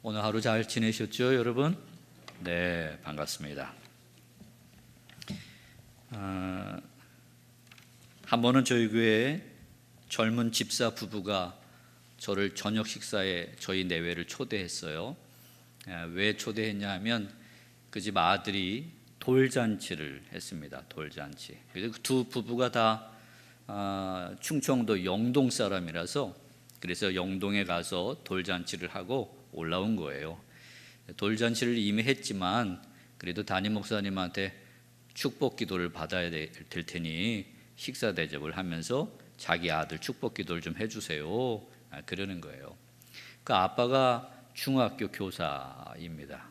오늘 하루 잘 지내셨죠, 여러분? 네, 반갑습니다. 한 번은 저희 교회에 젊은 집사 부부가 저를 저녁 식사에 저희 내외를 초대했어요. 왜 초대했냐 하면 그 집 아들이 돌잔치를 했습니다. 돌잔치. 그래서 두 부부가 다 충청도 영동 사람이라서 그래서 영동에 가서 돌잔치를 하고 올라온 거예요. 돌잔치를 이미 했지만 그래도 담임 목사님한테 축복 기도를 받아야 될 테니 식사 대접을 하면서 자기 아들 축복 기도를 좀 해주세요. 그러는 거예요. 그 아빠가 중학교 교사입니다.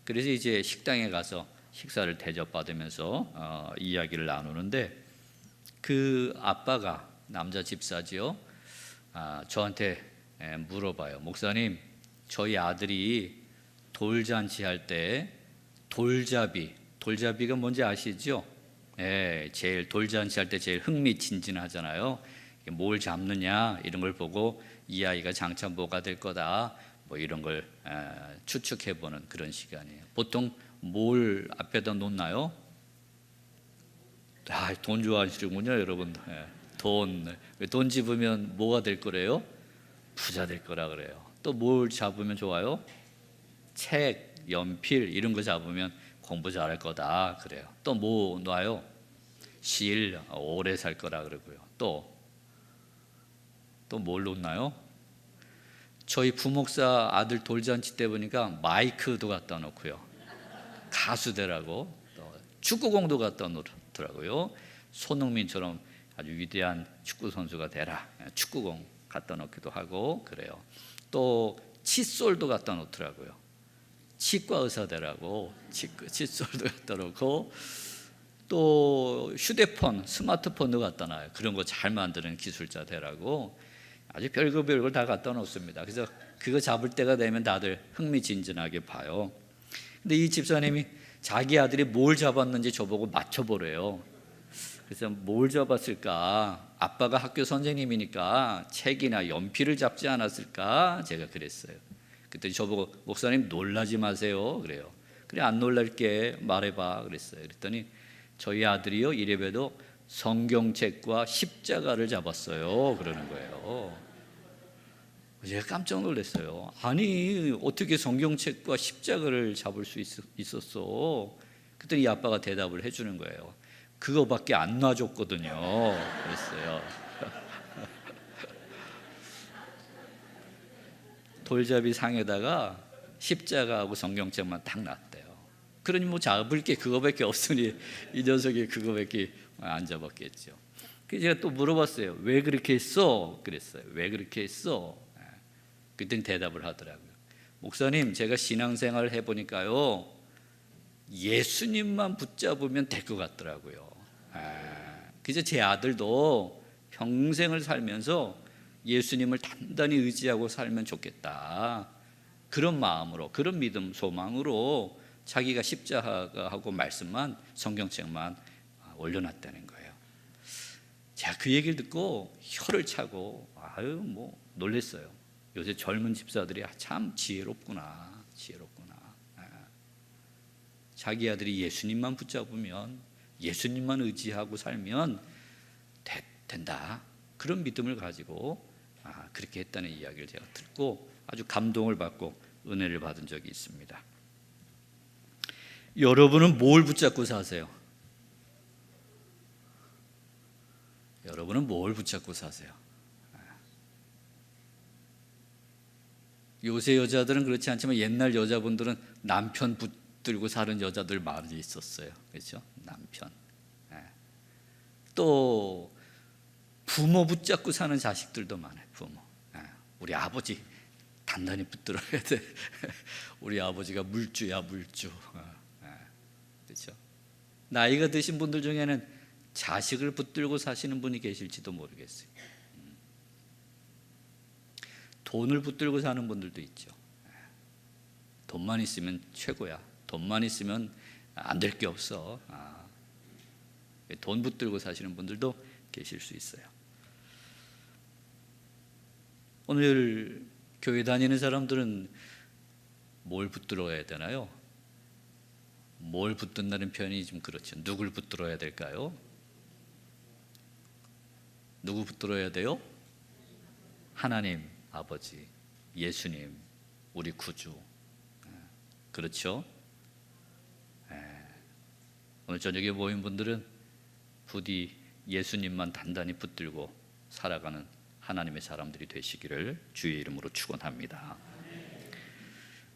그래서 이제 식당에 가서 식사를 대접받으면서 이야기를 나누는데 그 아빠가 남자 집사지요. 저한테 물어봐요. 목사님, 저희 아들이 돌잔치 할 때 돌잡이가 뭔지 아시죠? 제일 돌잔치 할 때 제일 흥미진진하잖아요. 뭘 잡느냐 이런 걸 보고 이 아이가 장차 뭐가 될 거다 뭐 이런 걸 추측해보는 그런 시간이에요. 보통 뭘 앞에다 놓나요? 돈 좋아하시는군요, 여러분. 돈 집으면 뭐가 될 거래요? 부자 될 거라 그래요. 또 뭘 잡으면 좋아요? 책, 연필 이런 거 잡으면 공부 잘할 거다 그래요. 또 뭐 놔요? 실, 오래 살 거라 그러고요. 또 뭘 놓나요? 저희 부목사 아들 돌잔치 때 보니까 마이크도 갖다 놓고요. 가수 되라고, 또 축구공도 갖다 놓더라고요. 손흥민처럼 아주 위대한 축구 선수가 되라, 축구공 갖다 놓기도 하고 그래요. 또 칫솔도 갖다 놓더라고요. 치과 의사 되라고 칫솔도 갖다 놓고, 또 휴대폰, 스마트폰도 갖다 놔요. 그런 거 잘 만드는 기술자 되라고 아주 별걸 다 갖다 놓습니다. 그래서 그거 잡을 때가 되면 다들 흥미진진하게 봐요. 근데 이 집사님이 자기 아들이 뭘 잡았는지 저보고 맞춰보래요. 그래서 뭘 잡았을까? 아빠가 학교 선생님이니까 책이나 연필을 잡지 않았을까? 제가 그랬어요. 그랬더니 저보고 목사님 놀라지 마세요 그래요. 그래, 안 놀랄게, 말해봐 그랬어요. 그랬더니 저희 아들이요, 이래봬도 성경책과 십자가를 잡았어요 그러는 거예요. 제가 깜짝 놀랐어요. 아니, 어떻게 성경책과 십자가를 잡을 수 있었어? 그랬더니 이 아빠가 대답을 해주는 거예요. 그거밖에 안 놔줬거든요 그랬어요. 돌잡이 상에다가 십자가하고 성경책만 딱 놨대요. 그러니 뭐 잡을 게 그거밖에 없으니 이 녀석이 그거밖에 안 잡았겠죠. 그래서 제가 또 물어봤어요. 왜 그렇게 했어? 그랬어요. 왜 그렇게 했어? 그때는 대답을 하더라고요. 목사님, 제가 신앙생활을 해보니까요, 예수님만 붙잡으면 될 것 같더라고요. 그래서 제 아들도 평생을 살면서 예수님을 단단히 의지하고 살면 좋겠다, 그런 마음으로, 그런 믿음, 소망으로 자기가 십자가하고 말씀만, 성경책만 올려놨다는 거예요. 제가 그 얘기를 듣고 혀를 차고 뭐 놀랐어요. 요새 젊은 집사들이 참 지혜롭구나. 자기 아들이 예수님만 붙잡으면, 예수님만 의지하고 살면 된다, 그런 믿음을 가지고 그렇게 했다는 이야기를 제가 듣고 아주 감동을 받고 은혜를 받은 적이 있습니다. 여러분은 뭘 붙잡고 사세요? 여러분은 뭘 붙잡고 사세요? 요새 여자들은 그렇지 않지만 옛날 여자분들은 남편 붙들고 사는 여자들 많이 있었어요. 그렇죠? 남편. 또 부모 붙잡고 사는 자식들도 많아요. 부모. 우리 아버지 단단히 붙들어야 돼. 우리 아버지가 물주야, 물주. 그렇죠? 나이가 드신 분들 중에는 자식을 붙들고 사시는 분이 계실지도 모르겠어요. 돈을 붙들고 사는 분들도 있죠. 돈만 있으면 최고야. 돈만 있으면 안 될 게 없어. 돈 붙들고 사시는 분들도 계실 수 있어요. 오늘 교회 다니는 사람들은 뭘 붙들어야 되나요? 뭘 붙든다는 표현이 좀 그렇죠. 누굴 붙들어야 될까요? 누구 붙들어야 돼요? 하나님 아버지, 예수님, 우리 구주. 그렇죠? 오늘 저녁에 모인 분들은 부디 예수님만 단단히 붙들고 살아가는 하나님의 사람들이 되시기를 주의 이름으로 축원합니다.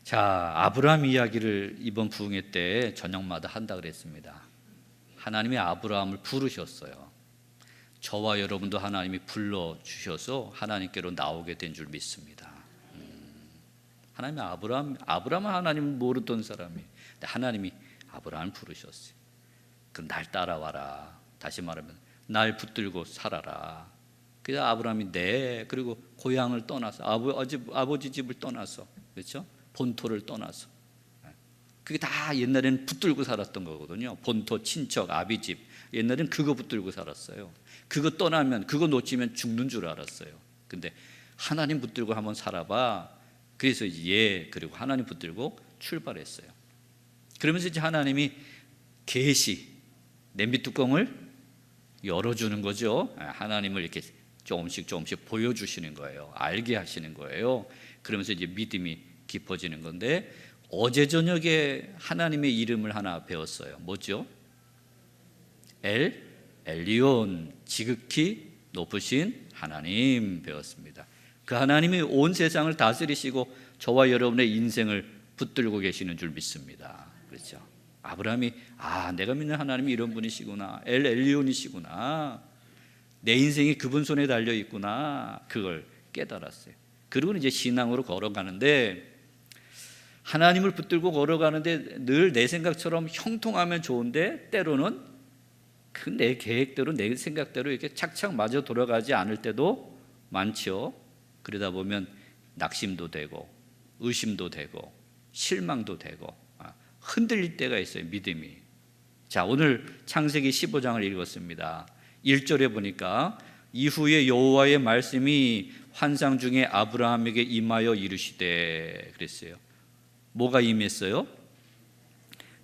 자, 아브라함 이야기를 이번 부흥회 때 저녁마다 한다 그랬습니다. 하나님이 아브라함을 부르셨어요. 저와 여러분도 하나님이 불러주셔서 하나님께로 나오게 된 줄 믿습니다. 하나님이 아브라함은 하나님을 모르던 사람이, 근데 하나님이 아브라함을 부르셨어요. 그럼 날 따라와라. 다시 말하면 날 붙들고 살아라. 그래서 아브라함이 그리고 고향을 떠나서 아버지 집을 떠나서, 그렇죠? 본토를 떠나서, 그게 다 옛날에는 붙들고 살았던 거거든요. 본토, 친척, 아비 집, 옛날에는 그거 붙들고 살았어요. 그거 떠나면, 그거 놓치면 죽는 줄 알았어요. 근데 하나님 붙들고 한번 살아봐. 그래서 이제 그리고 하나님 붙들고 출발했어요. 그러면서 이제 하나님이 냄비 뚜껑을 열어주는 거죠. 하나님을 이렇게 조금씩 보여주시는 거예요. 알게 하시는 거예요. 그러면서 이제 믿음이 깊어지는 건데, 어제 저녁에 하나님의 이름을 하나 배웠어요. 뭐죠? 엘리온, 지극히 높으신 하나님 배웠습니다. 그 하나님이 온 세상을 다스리시고 저와 여러분의 인생을 붙들고 계시는 줄 믿습니다. 그렇죠? 아브라함이 내가 믿는 하나님이 이런 분이시구나, 엘리온이시구나, 내 인생이 그분 손에 달려 있구나, 그걸 깨달았어요. 그리고는 이제 신앙으로 걸어가는데, 하나님을 붙들고 걸어가는데 늘 내 생각처럼 형통하면 좋은데, 때로는 그 내 계획대로, 내 생각대로 이렇게 착착 맞아 돌아가지 않을 때도 많죠. 그러다 보면 낙심도 되고 의심도 되고 실망도 되고 흔들릴 때가 있어요, 믿음이. 자, 오늘 창세기 15장을 읽었습니다. 1절에 보니까 이후에 여호와의 말씀이 환상 중에 아브라함에게 임하여 이르시되, 그랬어요. 뭐가 임했어요?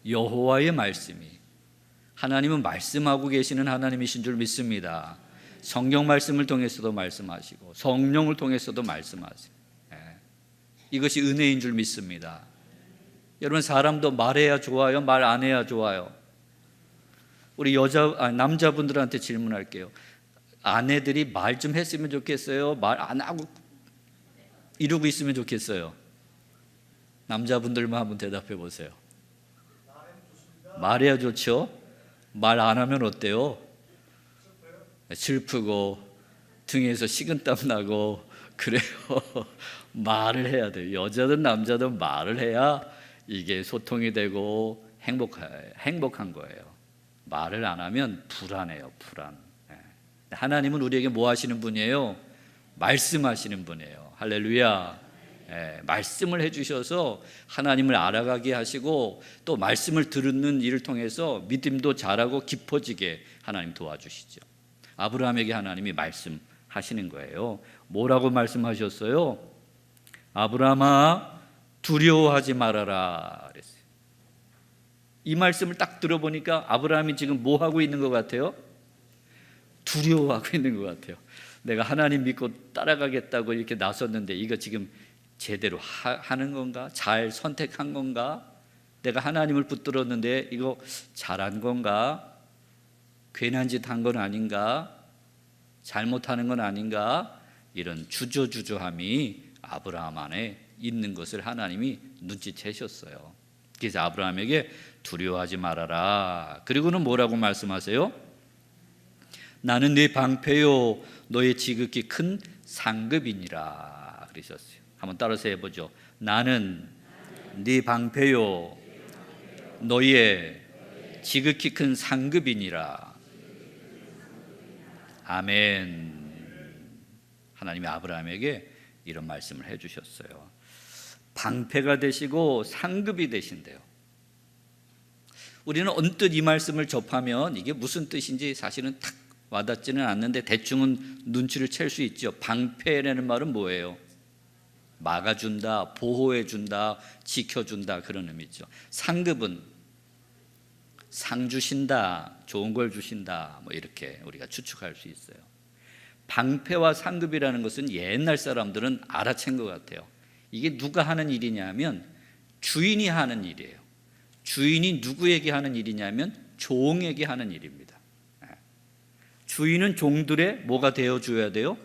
여호와의 말씀이. 하나님은 말씀하고 계시는 하나님이신 줄 믿습니다. 성경 말씀을 통해서도 말씀하시고 성령을 통해서도 말씀하세요. 이것이 은혜인 줄 믿습니다. 여러분, 사람도 말해야 좋아요? 말 안 해야 좋아요? 우리 남자분들한테 질문할게요. 아내들이 말 좀 했으면 좋겠어요? 말 안 하고 이러고 있으면 좋겠어요? 남자분들만 한번 대답해 보세요. 말해야 좋죠? 말 안 하면 어때요? 슬프고 등에서 식은땀 나고 그래요. 말을 해야 돼요. 여자든 남자든 말을 해야 이게 소통이 되고 행복한 거예요. 말을 안 하면 불안해요. 불안. 하나님은 우리에게 뭐 하시는 분이에요? 말씀하시는 분이에요. 할렐루야. 말씀을 해주셔서 하나님을 알아가게 하시고, 또 말씀을 듣는 일을 통해서 믿음도 자라고 깊어지게 하나님 도와주시죠. 아브라함에게 하나님이 말씀하시는 거예요. 뭐라고 말씀하셨어요? 아브라함아, 두려워하지 말아라 그랬어요. 이 말씀을 딱 들어보니까 아브라함이 지금 뭐 하고 있는 것 같아요? 두려워하고 있는 것 같아요. 내가 하나님 믿고 따라가겠다고 이렇게 나섰는데 이거 지금 제대로 하는 건가? 잘 선택한 건가? 내가 하나님을 붙들었는데 이거 잘한 건가? 괜한 짓 한 건 아닌가? 잘못하는 건 아닌가? 이런 주저주저함이 아브라함 안에 있는 것을 하나님이 눈치채셨어요. 그래서 아브라함에게 두려워하지 말아라. 그리고는 뭐라고 말씀하세요? 나는 네 방패요 너의 지극히 큰 상급이니라 그러셨어요. 한번 따라서 해보죠. 나는 네 방패요 너의 지극히 큰 상급이니라. 아멘. 하나님이 아브라함에게 이런 말씀을 해주셨어요. 방패가 되시고 상급이 되신대요. 우리는 언뜻 이 말씀을 접하면 이게 무슨 뜻인지 사실은 탁 와닿지는 않는데 대충은 눈치를 챌 수 있죠. 방패라는 말은 뭐예요? 막아준다, 보호해준다, 지켜준다 그런 의미죠. 상급은 상 주신다, 좋은 걸 주신다, 뭐 이렇게 우리가 추측할 수 있어요. 방패와 상급이라는 것은 옛날 사람들은 알아챈 것 같아요. 이게 누가 하는 일이냐면 주인이 하는 일이에요. 주인이 누구에게 하는 일이냐면 종에게 하는 일입니다. 주인은 종들의 뭐가 되어줘야 돼요?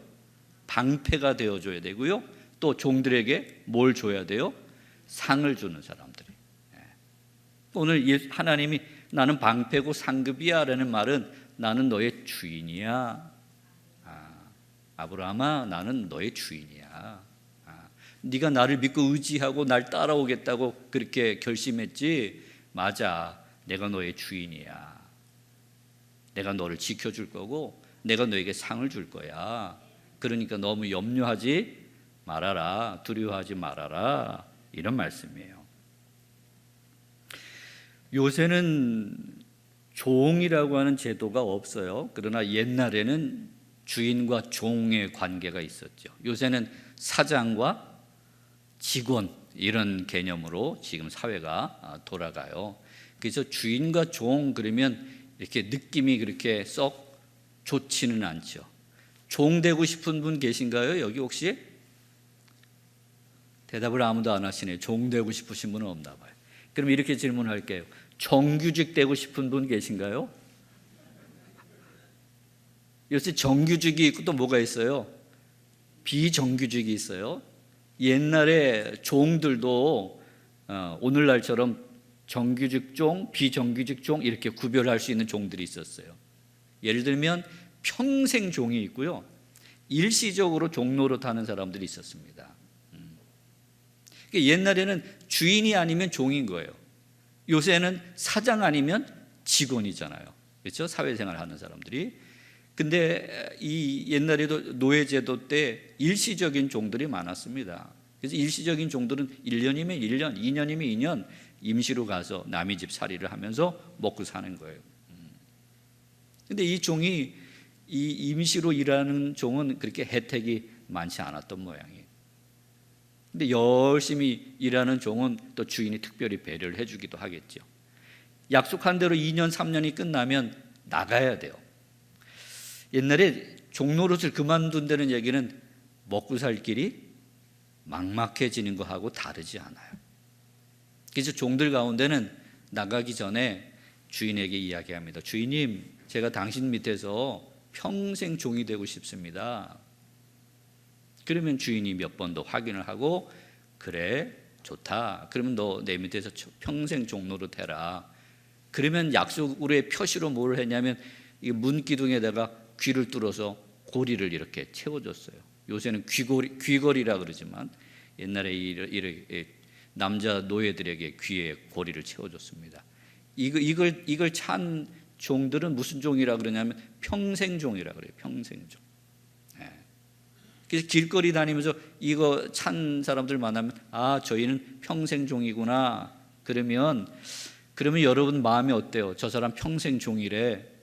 방패가 되어줘야 되고요. 또 종들에게 뭘 줘야 돼요? 상을 주는 사람들이. 오늘 하나님이 나는 방패고 상급이야 라는 말은 나는 너의 주인이야. 아브라함아, 나는 너의 주인이야. 네가 나를 믿고 의지하고 날 따라오겠다고 그렇게 결심했지? 맞아, 내가 너의 주인이야. 내가 너를 지켜줄 거고 내가 너에게 상을 줄 거야. 그러니까 너무 염려하지 말아라, 두려워하지 말아라, 이런 말씀이에요. 요새는 종이라고 하는 제도가 없어요. 그러나 옛날에는 주인과 종의 관계가 있었죠. 요새는 사장과 직원 이런 개념으로 지금 사회가 돌아가요. 그래서 주인과 종 그러면 이렇게 느낌이 그렇게 썩 좋지는 않죠. 종 되고 싶은 분 계신가요? 여기 혹시? 대답을 아무도 안 하시네요. 종 되고 싶으신 분은 없나 봐요. 그럼 이렇게 질문할게요. 정규직 되고 싶은 분 계신가요? 요새 정규직이 있고 또 뭐가 있어요? 비정규직이 있어요. 옛날에 종들도 오늘날처럼 정규직 종, 비정규직 종 이렇게 구별할 수 있는 종들이 있었어요. 예를 들면 평생 종이 있고요, 일시적으로 종 노릇하는 사람들이 있었습니다. 옛날에는 주인이 아니면 종인 거예요. 요새는 사장 아니면 직원이잖아요. 그렇죠? 사회생활 하는 사람들이. 근데 이 옛날에도 노예제도 때 일시적인 종들이 많았습니다. 그래서 일시적인 종들은 1년이면 1년, 2년이면 2년 임시로 가서 남의 집 살이를 하면서 먹고 사는 거예요. 근데 이 종이, 이 임시로 일하는 종은 그렇게 혜택이 많지 않았던 모양이에요. 근데 열심히 일하는 종은 또 주인이 특별히 배려를 해주기도 하겠죠. 약속한 대로 2년, 3년이 끝나면 나가야 돼요. 옛날에 종노릇을 그만둔다는 얘기는 먹고 살 길이 막막해지는 거하고 다르지 않아요. 그래서 종들 가운데는 나가기 전에 주인에게 이야기합니다. 주인님, 제가 당신 밑에서 평생 종이 되고 싶습니다. 그러면 주인이 몇 번 더 확인을 하고, 그래, 좋다. 그러면 너 내 밑에서 평생 종노릇 해라. 그러면 약속으로의 표시로 뭘 했냐면 이 문기둥에다가 귀를 뚫어서 고리를 이렇게 채워줬어요. 요새는 귀걸이라 그러지만 옛날에 남자 노예들에게 귀에 고리를 채워줬습니다. 이걸 찬 종들은 무슨 종이라 그러냐면 평생종이라 그래요. 평생종. 그래서 길거리 다니면서 이거 찬 사람들 만나면 저희는 평생종이구나. 그러면 여러분 마음이 어때요? 저 사람 평생종이래.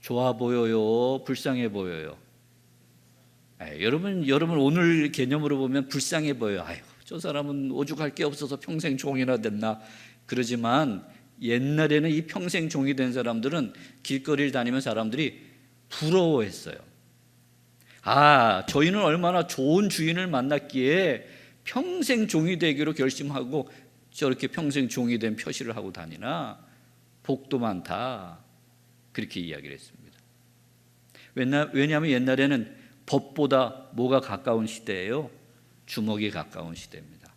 좋아 보여요? 불쌍해 보여요? 여러분 오늘 개념으로 보면 불쌍해 보여요. 아이고, 저 사람은 오죽할 게 없어서 평생 종이나 됐나. 그러지만 옛날에는 이 평생 종이 된 사람들은 길거리를 다니면 사람들이 부러워했어요. 저희는 얼마나 좋은 주인을 만났기에 평생 종이 되기로 결심하고 저렇게 평생 종이 된 표시를 하고 다니나. 복도 많다. 그렇게 이야기를 했습니다. 왜냐하면 옛날에는 법보다 뭐가 가까운 시대예요? 주먹이 가까운 시대입니다.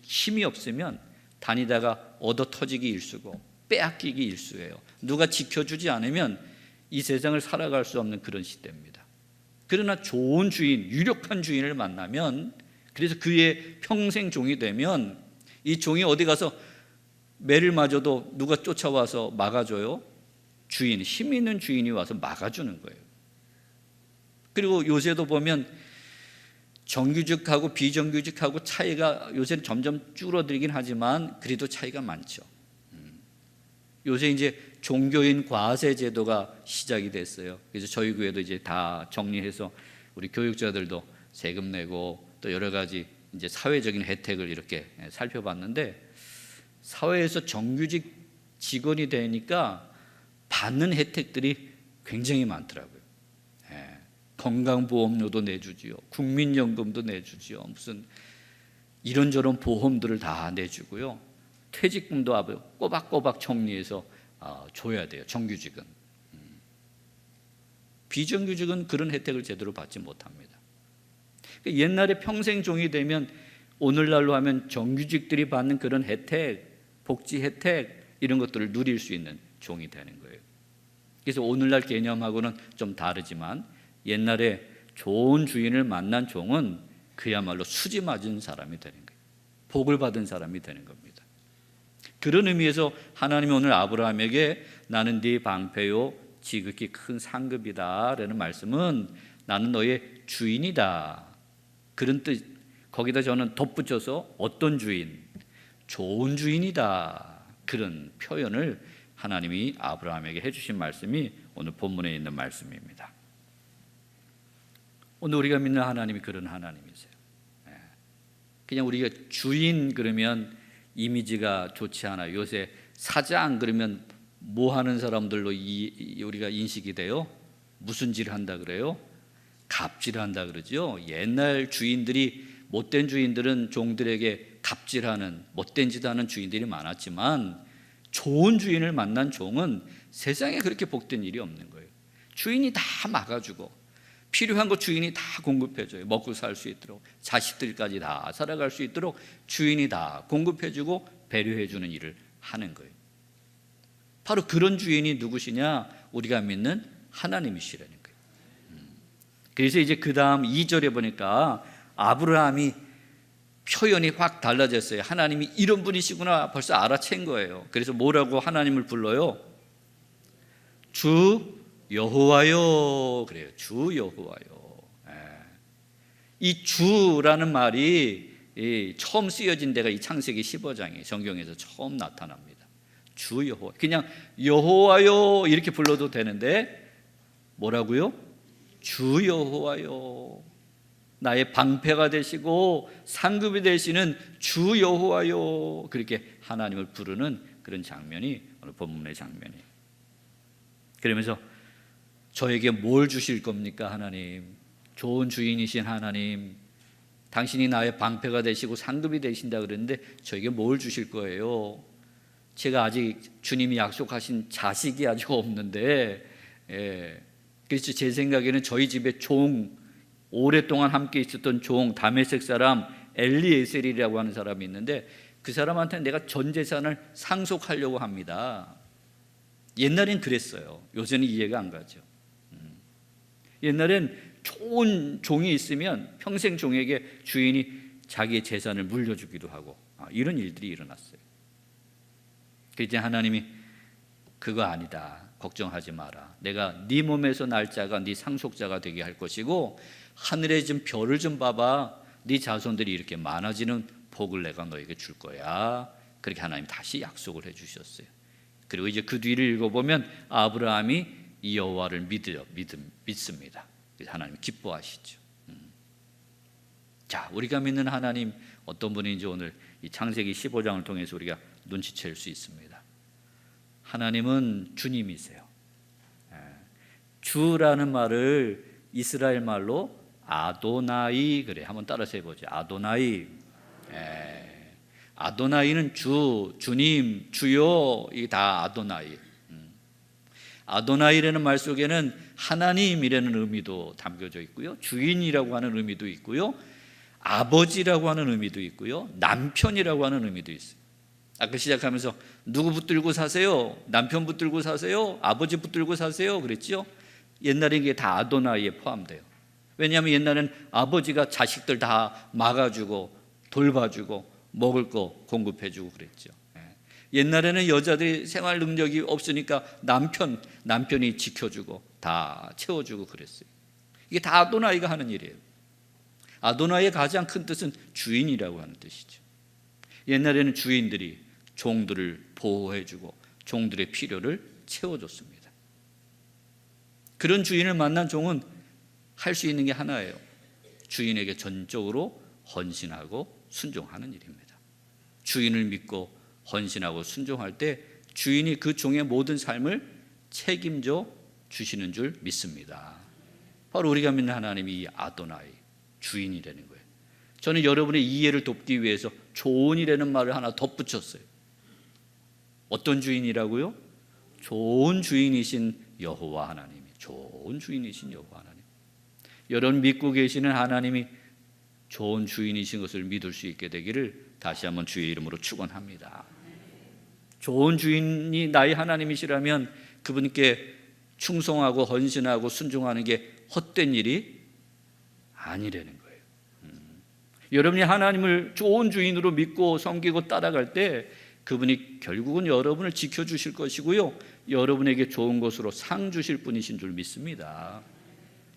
힘이 없으면 다니다가 얻어 터지기 일쑤고 빼앗기기 일쑤예요. 누가 지켜주지 않으면 이 세상을 살아갈 수 없는 그런 시대입니다. 그러나 좋은 주인, 유력한 주인을 만나면, 그래서 그의 평생 종이 되면 이 종이 어디 가서 매를 맞아도 누가 쫓아와서 막아줘요? 주인, 힘 있는 주인이 와서 막아주는 거예요. 그리고 요새도 보면 정규직하고 비정규직하고 차이가 요새는 점점 줄어들긴 하지만 그래도 차이가 많죠. 요새 이제 종교인 과세 제도가 시작이 됐어요. 그래서 저희 교회도 이제 다 정리해서 우리 교육자들도 세금 내고 또 여러 가지 이제 사회적인 혜택을 이렇게 살펴봤는데, 사회에서 정규직 직원이 되니까 받는 혜택들이 굉장히 많더라고요. 건강보험료도 내주지요, 국민연금도 내주지요, 무슨 이런저런 보험들을 다 내주고요, 퇴직금도 아주 꼬박꼬박 정리해서 줘야 돼요. 정규직은. 비정규직은 그런 혜택을 제대로 받지 못합니다. 옛날에 평생 종이 되면 오늘날로 하면 정규직들이 받는 그런 혜택, 복지 혜택 이런 것들을 누릴 수 있는 종이 되는 거예요. 그래서 오늘날 개념하고는 좀 다르지만 옛날에 좋은 주인을 만난 종은 그야말로 수지 맞은 사람이 되는 거예요. 복을 받은 사람이 되는 겁니다. 그런 의미에서 하나님이 오늘 아브라함에게 나는 네 방패요 지극히 큰 상급이다 라는 말씀은 나는 너의 주인이다, 그런 뜻. 거기다 저는 덧붙여서 어떤 주인? 좋은 주인이다, 그런 표현을 하나님이 아브라함에게 해주신 말씀이 오늘 본문에 있는 말씀입니다. 오늘 우리가 믿는 하나님이 그런 하나님이세요. 그냥 우리가 주인 그러면 이미지가 좋지 않아요. 요새 사장 그러면 뭐 하는 사람들로 우리가 인식이 돼요? 무슨 질 한다 그래요? 갑질한다 그러죠. 옛날 주인들이, 못된 주인들은 종들에게 갑질하는, 못된 짓 하는 주인들이 많았지만 좋은 주인을 만난 종은 세상에 그렇게 복된 일이 없는 거예요. 주인이 다 막아주고 필요한 거 주인이 다 공급해줘요. 먹고 살 수 있도록, 자식들까지 다 살아갈 수 있도록 주인이 다 공급해주고 배려해주는 일을 하는 거예요. 바로 그런 주인이 누구시냐? 우리가 믿는 하나님이시라는 거예요. 그래서 이제 그 다음 2절에 보니까 아브라함이 표현이 확 달라졌어요. 하나님이 이런 분이시구나 벌써 알아챈 거예요. 그래서 뭐라고 하나님을 불러요? 주 여호와요 그래요. 주 여호와요. 이 주라는 말이 처음 쓰여진 데가 이 창세기 15장에 성경에서 처음 나타납니다. 주 여호와. 그냥 여호와요 이렇게 불러도 되는데 뭐라고요? 주 여호와요. 나의 방패가 되시고 상급이 되시는 주 여호와요. 그렇게 하나님을 부르는 그런 장면이 오늘 본문의 장면이에요. 그러면서 저에게 뭘 주실 겁니까 하나님? 좋은 주인이신 하나님, 당신이 나의 방패가 되시고 상급이 되신다 그랬는데 저에게 뭘 주실 거예요? 제가 아직 주님이 약속하신 자식이 아직 없는데, 그래서 제 생각에는 저희 집에 종, 오랫동안 함께 있었던 종 다메섹 사람 엘리에셀이라고 하는 사람이 있는데 그 사람한테 내가 전 재산을 상속하려고 합니다. 옛날엔 그랬어요. 요새는 이해가 안 가죠. 옛날엔 좋은 종이 있으면 평생 종에게 주인이 자기의 재산을 물려주기도 하고 이런 일들이 일어났어요. 그래서 하나님이 그거 아니다, 걱정하지 마라, 내가 네 몸에서 날 자가 네 상속자가 되게 할 것이고 하늘에 좀 별을 좀 봐봐, 네 자손들이 이렇게 많아지는 복을 내가 너에게 줄 거야. 그렇게 하나님 다시 약속을 해주셨어요. 그리고 이제 그 뒤를 읽어보면 아브라함이 이 여호와를 믿습니다. 그래서 하나님 기뻐하시죠. 자, 우리가 믿는 하나님 어떤 분인지 오늘 이 창세기 15장을 통해서 우리가 눈치챌 수 있습니다. 하나님은 주님이세요. 주라는 말을 이스라엘 말로 아도나이 그래. 한번 따라서 해보죠. 아도나이. 아도나이는 주, 주님, 주요, 이게 다 아도나이. 아도나이라는 말 속에는 하나님이라는 의미도 담겨져 있고요, 주인이라고 하는 의미도 있고요, 아버지라고 하는 의미도 있고요, 남편이라고 하는 의미도 있어요. 아까 시작하면서 누구 붙들고 사세요? 남편 붙들고 사세요? 아버지 붙들고 사세요? 그랬죠? 옛날에 이게 다 아도나이에 포함돼요. 왜냐하면 옛날엔 아버지가 자식들 다 막아주고 돌봐주고 먹을 거 공급해주고 그랬죠. 옛날에는 여자들이 생활 능력이 없으니까 남편이 지켜주고 다 채워주고 그랬어요. 이게 다 아도나이가 하는 일이에요. 아도나이의 가장 큰 뜻은 주인이라고 하는 뜻이죠. 옛날에는 주인들이 종들을 보호해주고 종들의 필요를 채워줬습니다. 그런 주인을 만난 종은 할 수 있는 게 하나예요. 주인에게 전적으로 헌신하고 순종하는 일입니다. 주인을 믿고 헌신하고 순종할 때 주인이 그 종의 모든 삶을 책임져 주시는 줄 믿습니다. 바로 우리가 믿는 하나님이 이 아도나이, 주인이라는 거예요. 저는 여러분의 이해를 돕기 위해서 좋은이라는 말을 하나 덧붙였어요. 어떤 주인이라고요? 좋은 주인이신 여호와 하나님이, 좋은 주인이신 여호와 하나님. 여러분 믿고 계시는 하나님이 좋은 주인이신 것을 믿을 수 있게 되기를 다시 한번 주의 이름으로 축원합니다. 좋은 주인이 나의 하나님이시라면 그분께 충성하고 헌신하고 순종하는 게 헛된 일이 아니라는 거예요. 여러분이 하나님을 좋은 주인으로 믿고 섬기고 따라갈 때 그분이 결국은 여러분을 지켜주실 것이고요, 여러분에게 좋은 것으로 상 주실 분이신 줄 믿습니다.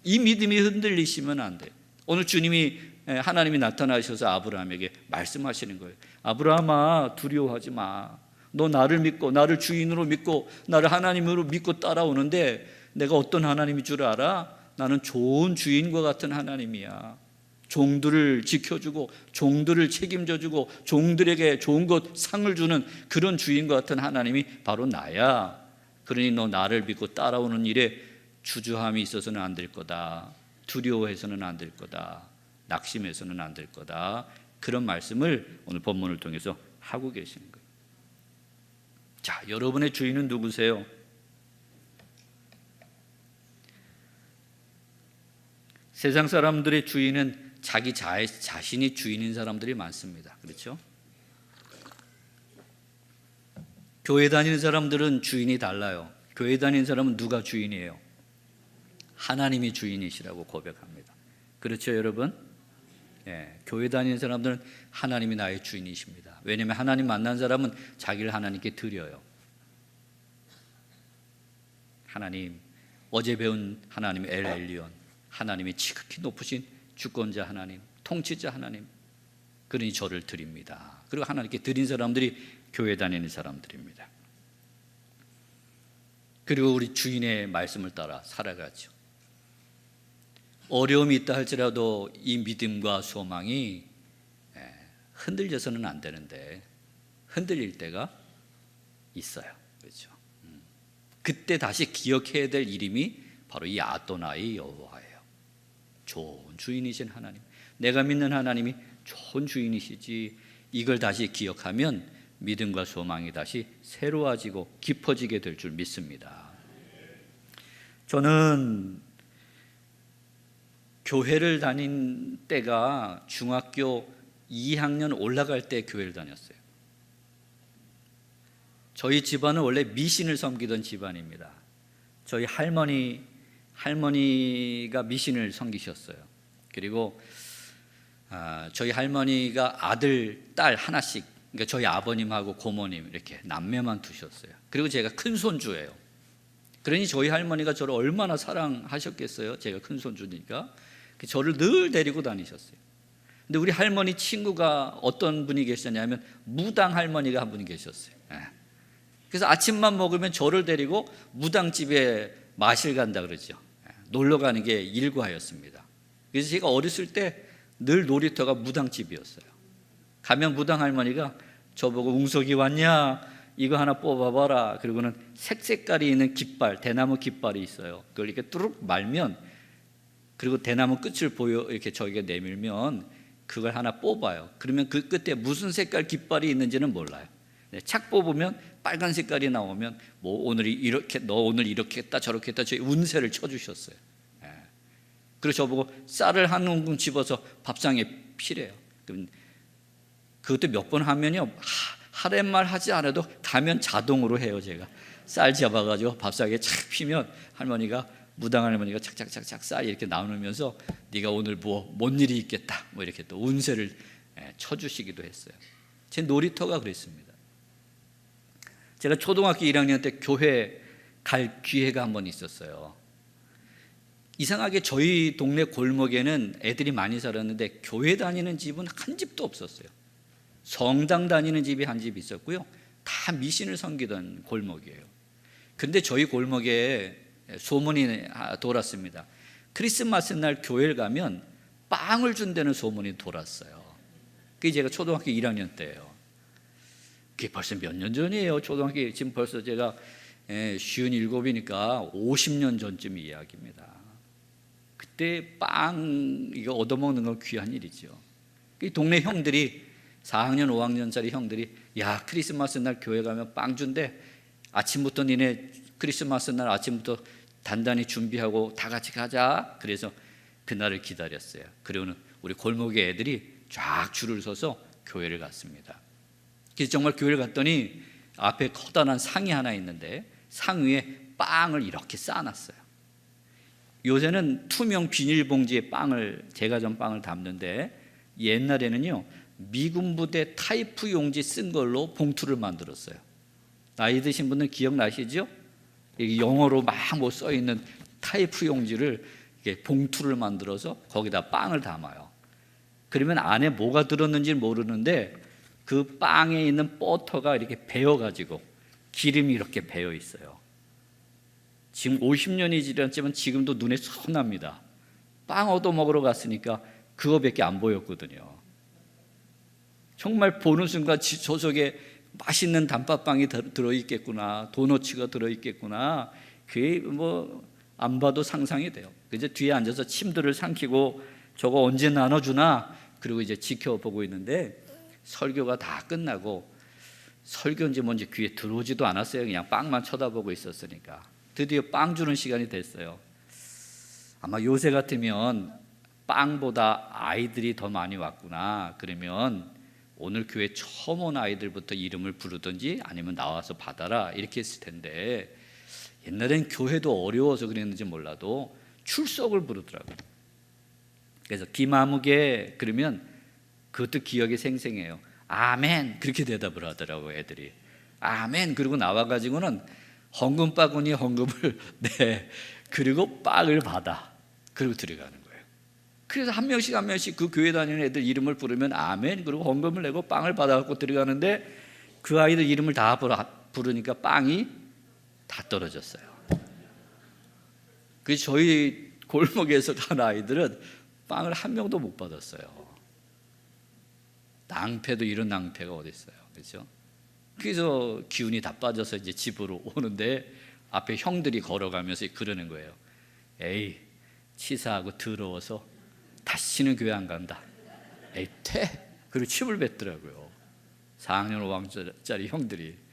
이 믿음이 흔들리시면 안 돼요. 오늘 주님이, 하나님이 나타나셔서 아브라함에게 말씀하시는 거예요. 아브라함아, 두려워하지 마. 너 나를 믿고 나를 주인으로 믿고 나를 하나님으로 믿고 따라오는데 내가 어떤 하나님인 줄 알아? 나는 좋은 주인과 같은 하나님이야. 종들을 지켜주고 종들을 책임져주고 종들에게 좋은 것 상을 주는 그런 주인과 같은 하나님이 바로 나야. 그러니 너 나를 믿고 따라오는 일에 주저함이 있어서는 안 될 거다. 두려워해서는 안 될 거다. 낙심해서는 안 될 거다. 그런 말씀을 오늘 본문을 통해서 하고 계시는 거예요. 자, 여러분의 주인은 누구세요? 세상 사람들의 주인은 자기 자신이 주인인 사람들이 많습니다. 그렇죠? 교회 다니는 사람들은 주인이 달라요. 교회 다니는 사람은 누가 주인이에요? 하나님이 주인이시라고 고백합니다. 그렇죠, 여러분? 예, 교회 다니는 사람들은 하나님이 나의 주인이십니다. 왜냐하면 하나님 만난 사람은 자기를 하나님께 드려요. 하나님, 어제 배운 하나님 엘 엘리온, 하나님이 지극히 높으신 주권자 하나님, 통치자 하나님, 그러니 저를 드립니다. 그리고 하나님께 드린 사람들이 교회 다니는 사람들입니다. 그리고 우리 주인의 말씀을 따라 살아가죠. 어려움이 있다 할지라도 이 믿음과 소망이 흔들려서는 안 되는데 흔들릴 때가 있어요. 그렇죠? 그때 다시 기억해야 될 이름이 바로 이 아도나이 여호와예요. 좋은 주인이신 하나님, 내가 믿는 하나님이 좋은 주인이시지. 이걸 다시 기억하면 믿음과 소망이 다시 새로워지고 깊어지게 될 줄 믿습니다. 저는 교회를 다닌 때가 중학교 2학년 올라갈 때 교회를 다녔어요. 저희 집안은 원래 미신을 섬기던 집안입니다. 저희 할머니가 미신을 섬기셨어요. 그리고 저희 할머니가 아들, 딸 하나씩, 그러니까 저희 아버님하고 고모님 이렇게 남매만 두셨어요. 그리고 제가 큰 손주예요. 그러니 저희 할머니가 저를 얼마나 사랑하셨겠어요. 제가 큰 손주니까 저를 늘 데리고 다니셨어요. 근데 우리 할머니 친구가 어떤 분이 계셨냐면 무당 할머니가 한 분이 계셨어요. 그래서 아침만 먹으면 저를 데리고 무당집에 마실 간다 그러죠. 놀러 가는 게 일과였습니다. 그래서 제가 어렸을 때 늘 놀이터가 무당집이었어요. 가면 무당 할머니가 저보고 웅석이 왔냐? 이거 하나 뽑아봐라. 그리고는 색깔이 있는 깃발, 대나무 깃발이 있어요. 그걸 이렇게 뚜룩 말면, 그리고 대나무 끝을 이렇게 저에게 내밀면 그걸 하나 뽑아요. 그러면 그 끝에 무슨 색깔 깃발이 있는지는 몰라요. 착 뽑으면 빨간 색깔이 나오면 뭐 오늘 이렇게, 너 오늘 이렇게 했다 저렇게 했다, 저희 운세를 쳐주셨어요. 그래서 저보고 쌀을 한 움큼 집어서 밥상에 피래요. 그것도 몇 번 하면요, 하랜말 하지 않아도 가면 자동으로 해요. 제가 쌀 잡아가지고 밥상에 착 피면 할머니가, 무당 할머니가 착착착착 쌀 이렇게 나누면서 네가 오늘 뭔 일이 있겠다 뭐 이렇게 또 운세를 쳐주시기도 했어요. 제 놀이터가 그랬습니다. 제가 초등학교 1학년 때 교회 갈 기회가 한 번 있었어요. 이상하게 저희 동네 골목에는 애들이 많이 살았는데 교회 다니는 집은 한 집도 없었어요. 성당 다니는 집이 한 집 있었고요, 다 미신을 섬기던 골목이에요. 근데 저희 골목에 소문이 돌았습니다. 크리스마스 날 교회를 가면 빵을 준다는 소문이 돌았어요. 그게 제가 초등학교 1학년 때예요. 그게 벌써 몇 년 전이에요. 초등학교 지금 벌써 제가 57이니까 50년 전쯤 이야기입니다. 그때 빵 이거 얻어먹는 건 귀한 일이죠. 그 동네 형들이 4학년 5학년짜리 형들이 야 크리스마스 날 교회 가면 빵 준대. 아침부터 니네 크리스마스 날 아침부터 단단히 준비하고 다 같이 가자. 그래서 그날을 기다렸어요. 그리고는 우리 골목의 애들이 쫙 줄을 서서 교회를 갔습니다. 그래서 정말 교회를 갔더니 앞에 커다란 상이 하나 있는데 상 위에 빵을 이렇게 쌓아놨어요. 요새는 투명 비닐봉지에 빵을 제가 전 빵을 담는데 옛날에는요 미군 부대 타이프 용지 쓴 걸로 봉투를 만들었어요. 나이 드신 분들 기억나시죠? 영어로 막 뭐 써 있는 타이프 용지를 이렇게 봉투를 만들어서 거기다 빵을 담아요. 그러면 안에 뭐가 들었는지 모르는데 그 빵에 있는 버터가 이렇게 배어가지고 기름이 이렇게 배어 있어요. 지금 50년이 지났지만 지금도 눈에 선합니다. 빵 얻어 먹으러 갔으니까 그거밖에 안 보였거든요. 정말 보는 순간 저 속에 맛있는 단팥빵이 들어있겠구나, 도너츠가 들어있겠구나. 그게 뭐 안 봐도 상상이 돼요. 이제 뒤에 앉아서 침들을 삼키고 저거 언제 나눠주나 그리고 이제 지켜보고 있는데 설교가 다 끝나고 설교인지 뭔지 귀에 들어오지도 않았어요. 그냥 빵만 쳐다보고 있었으니까 드디어 빵 주는 시간이 됐어요. 아마 요새 같으면 빵보다 아이들이 더 많이 왔구나. 그러면 오늘 교회 처음 온 아이들부터 이름을 부르든지 아니면 나와서 받아라 이렇게 했을 텐데 옛날엔 교회도 어려워서 그랬는지 몰라도 출석을 부르더라고요. 그래서 김아무개 그러면 그것도 기억이 생생해요. 아멘 그렇게 대답을 하더라고요. 애들이 아멘 그리고 나와가지고는 헌금 바구니 헌금을 네 그리고 빵을 받아 그리고 들어가는 거예요. 그래서 한 명씩 한 명씩 그 교회 다니는 애들 이름을 부르면 아멘 그리고 헌금을 내고 빵을 받아갖고 들어가는데 그 아이들 이름을 다 부르니까 빵이 다 떨어졌어요. 그래서 저희 골목에서 간 아이들은 빵을 한 명도 못 받았어요. 낭패도 이런 낭패가 어디 있어요, 그렇죠? 그래서 기운이 다 빠져서 이제 집으로 오는데 앞에 형들이 걸어가면서 그러는 거예요. 에이 치사하고 더러워서 다시는 교회 안 간다. 에이 퇴. 그리고 침을 뱉더라고요. 4학년 5학년짜리 형들이.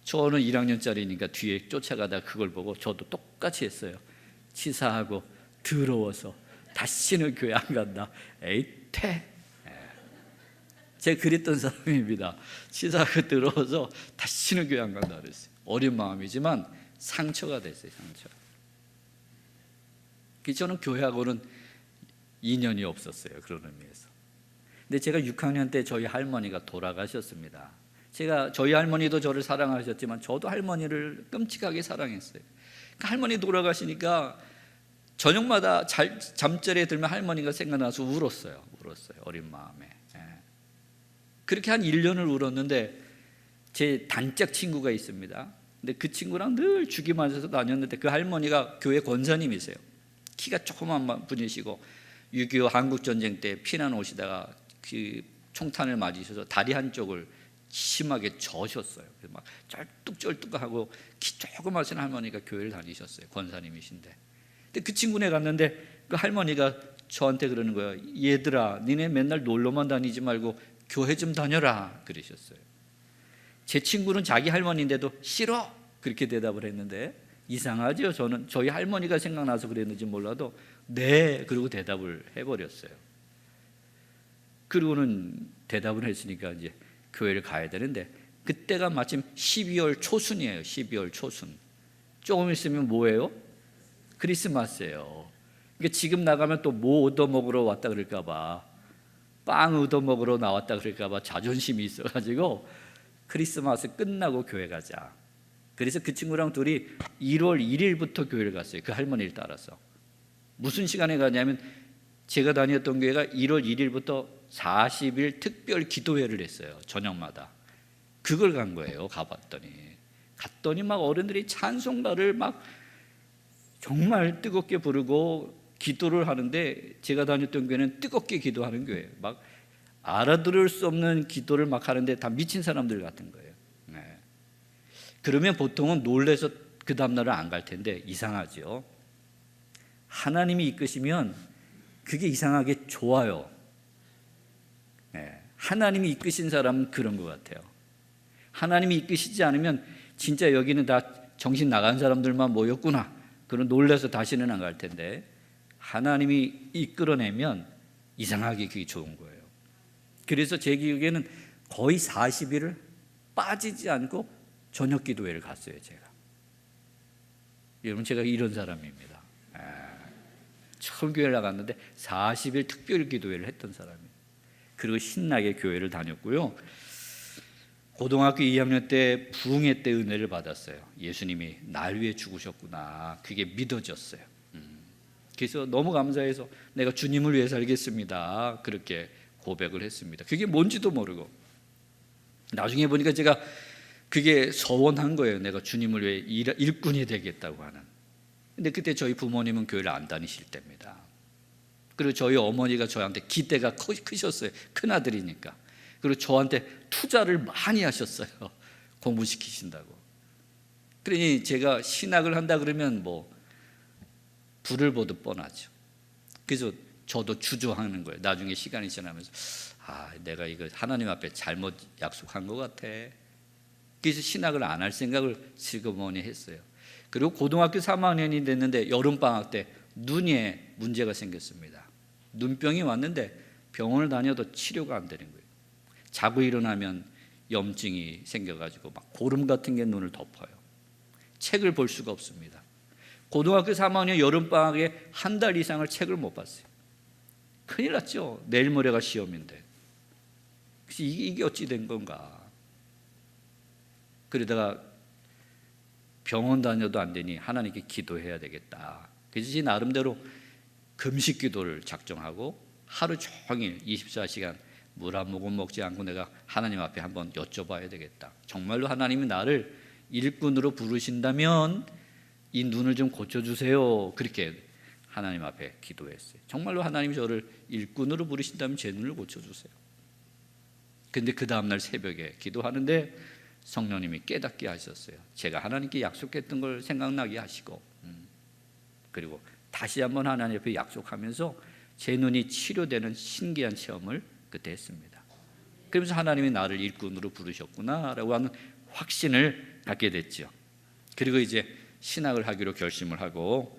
저는 1학년짜리니까 뒤에 쫓아가다 그걸 보고 저도 똑같이 했어요. 치사하고 더러워서 다시는 교회 안 간다. 에이 퇴. 제가 그랬던 사람입니다. 치사하고 더러워서 다시는 교회 안 간다 그랬어요. 어린 마음이지만 상처가 됐어요. 상처. 저는 교회하고는 인연이 없었어요. 그런 의미에서. 근데 제가 6학년 때 저희 할머니가 돌아가셨습니다. 저희 할머니도 저를 사랑하셨지만 저도 할머니를 끔찍하게 사랑했어요. 할머니 돌아가시니까 저녁마다 잠자리에 들면 할머니가 생각나서 울었어요. 어린 마음에. 그렇게 한 1년을 울었는데 제 단짝 친구가 있습니다. 근데 그 친구랑 늘 죽이 맞아서 다녔는데 그 할머니가 교회 권사님이세요. 키가 조그만 분이시고 6.25 한국전쟁 때 피난 오시다가 그 총탄을 맞으셔서 다리 한쪽을 심하게 저셨어요. 그래서 막 쩔뚝쩔뚝하고 키 조그마신 할머니가 교회를 다니셨어요. 권사님이신데. 근데 그 친구네 갔는데 그 할머니가 저한테 그러는 거예요. 얘들아, 니네 맨날 놀러만 다니지 말고 교회 좀 다녀라 그러셨어요. 제 친구는 자기 할머니인데도 싫어 그렇게 대답을 했는데 이상하죠. 저는 저희 할머니가 생각나서 그랬는지 몰라도 네 그리고 대답을 해버렸어요. 그리고는 대답을 했으니까 이제 교회를 가야 되는데 그때가 마침 12월 초순이에요. 12월 초순. 조금 있으면 뭐예요? 크리스마스예요. 그러니까 지금 나가면 또 뭐 얻어 먹으러 왔다 그럴까 봐, 빵 얻어 먹으러 나왔다 그럴까 봐 자존심이 있어가지고 크리스마스 끝나고 교회 가자. 그래서 그 친구랑 둘이 1월 1일부터 교회를 갔어요. 그 할머니를 따라서. 무슨 시간에 가냐면 제가 다녔던 교회가 1월 1일부터 40일 특별 기도회를 했어요. 저녁마다. 그걸 간 거예요. 갔더니 막 어른들이 찬송가를 막 정말 뜨겁게 부르고 기도를 하는데 제가 다녔던 교회는 뜨겁게 기도하는 교회예요. 막 알아들을 수 없는 기도를 막 하는데 다 미친 사람들 같은 거예요. 네. 그러면 보통은 놀래서 그 다음날은 안 갈 텐데 이상하죠. 하나님이 이끄시면 그게 이상하게 좋아요. 네. 하나님이 이끄신 사람은 그런 것 같아요. 하나님이 이끄시지 않으면 진짜 여기는 다 정신 나간 사람들만 모였구나. 그런 놀라서 다시는 안 갈 텐데 하나님이 이끌어내면 이상하게 그게 좋은 거예요. 그래서 제 기억에는 거의 40일을 빠지지 않고 저녁 기도회를 갔어요. 제가. 여러분 제가 이런 사람입니다. 처음 교회를 나갔는데 40일 특별 기도회를 했던 사람이에요. 그리고 신나게 교회를 다녔고요. 고등학교 2학년 때 부흥회 때 은혜를 받았어요. 예수님이 날 위해 죽으셨구나. 그게 믿어졌어요. 그래서 너무 감사해서 내가 주님을 위해 살겠습니다. 그렇게 고백을 했습니다. 그게 뭔지도 모르고 나중에 보니까 제가 그게 서원한 거예요. 내가 주님을 위해 일꾼이 되겠다고 하는. 근데 그때 저희 부모님은 교회를 안 다니실 때입니다. 그리고 저희 어머니가 저한테 기대가 크셨어요. 큰아들이니까. 그리고 저한테 투자를 많이 하셨어요. 공부시키신다고. 그러니 제가 신학을 한다 그러면 뭐 불을 보듯 뻔하죠. 그래서 저도 주저하는 거예요. 나중에 시간이 지나면서 내가 이거 하나님 앞에 잘못 약속한 것 같아. 그래서 신학을 안 할 생각을 슬그머니 했어요. 그리고 고등학교 3학년이 됐는데 여름방학 때 눈에 문제가 생겼습니다. 눈병이 왔는데 병원을 다녀도 치료가 안 되는 거예요. 자고 일어나면 염증이 생겨가지고 막 고름 같은 게 눈을 덮어요. 책을 볼 수가 없습니다. 고등학교 3학년 여름방학에 한 달 이상을 책을 못 봤어요. 큰일 났죠. 내일 모레가 시험인데. 그래서 이게 어찌 된 건가. 그러다가 병원 다녀도 안 되니 하나님께 기도해야 되겠다. 그래서 제 나름대로 금식 기도를 작정하고 하루 종일 24시간 물 한 모금 먹지 않고 내가 하나님 앞에 한번 여쭤봐야 되겠다. 정말로 하나님이 나를 일꾼으로 부르신다면 이 눈을 좀 고쳐주세요. 그렇게 하나님 앞에 기도했어요. 정말로 하나님이 저를 일꾼으로 부르신다면 제 눈을 고쳐주세요. 근데 그 다음날 새벽에 기도하는데 성령님이 깨닫게 하셨어요. 제가 하나님께 약속했던 걸 생각나게 하시고 그리고 다시 한번 하나님 앞에 약속하면서 제 눈이 치료되는 신기한 체험을 그때 했습니다. 그러면서 하나님이 나를 일꾼으로 부르셨구나라고 하는 확신을 갖게 됐죠. 그리고 이제 신학을 하기로 결심을 하고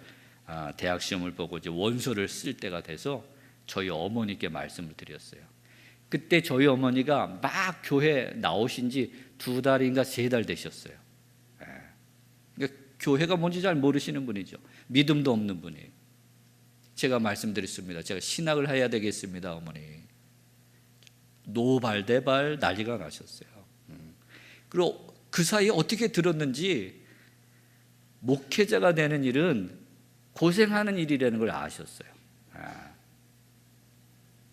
대학 시험을 보고 이제 원서를 쓸 때가 돼서 저희 어머니께 말씀을 드렸어요. 그때 저희 어머니가 막 교회 나오신 지 2달인가 3달 되셨어요. 그러니까 교회가 뭔지 잘 모르시는 분이죠. 믿음도 없는 분이에요. 제가 말씀드렸습니다. 제가 신학을 해야 되겠습니다, 어머니. 노발대발 난리가 나셨어요. 그리고 그 사이에 어떻게 들었는지 목회자가 되는 일은 고생하는 일이라는 걸 아셨어요.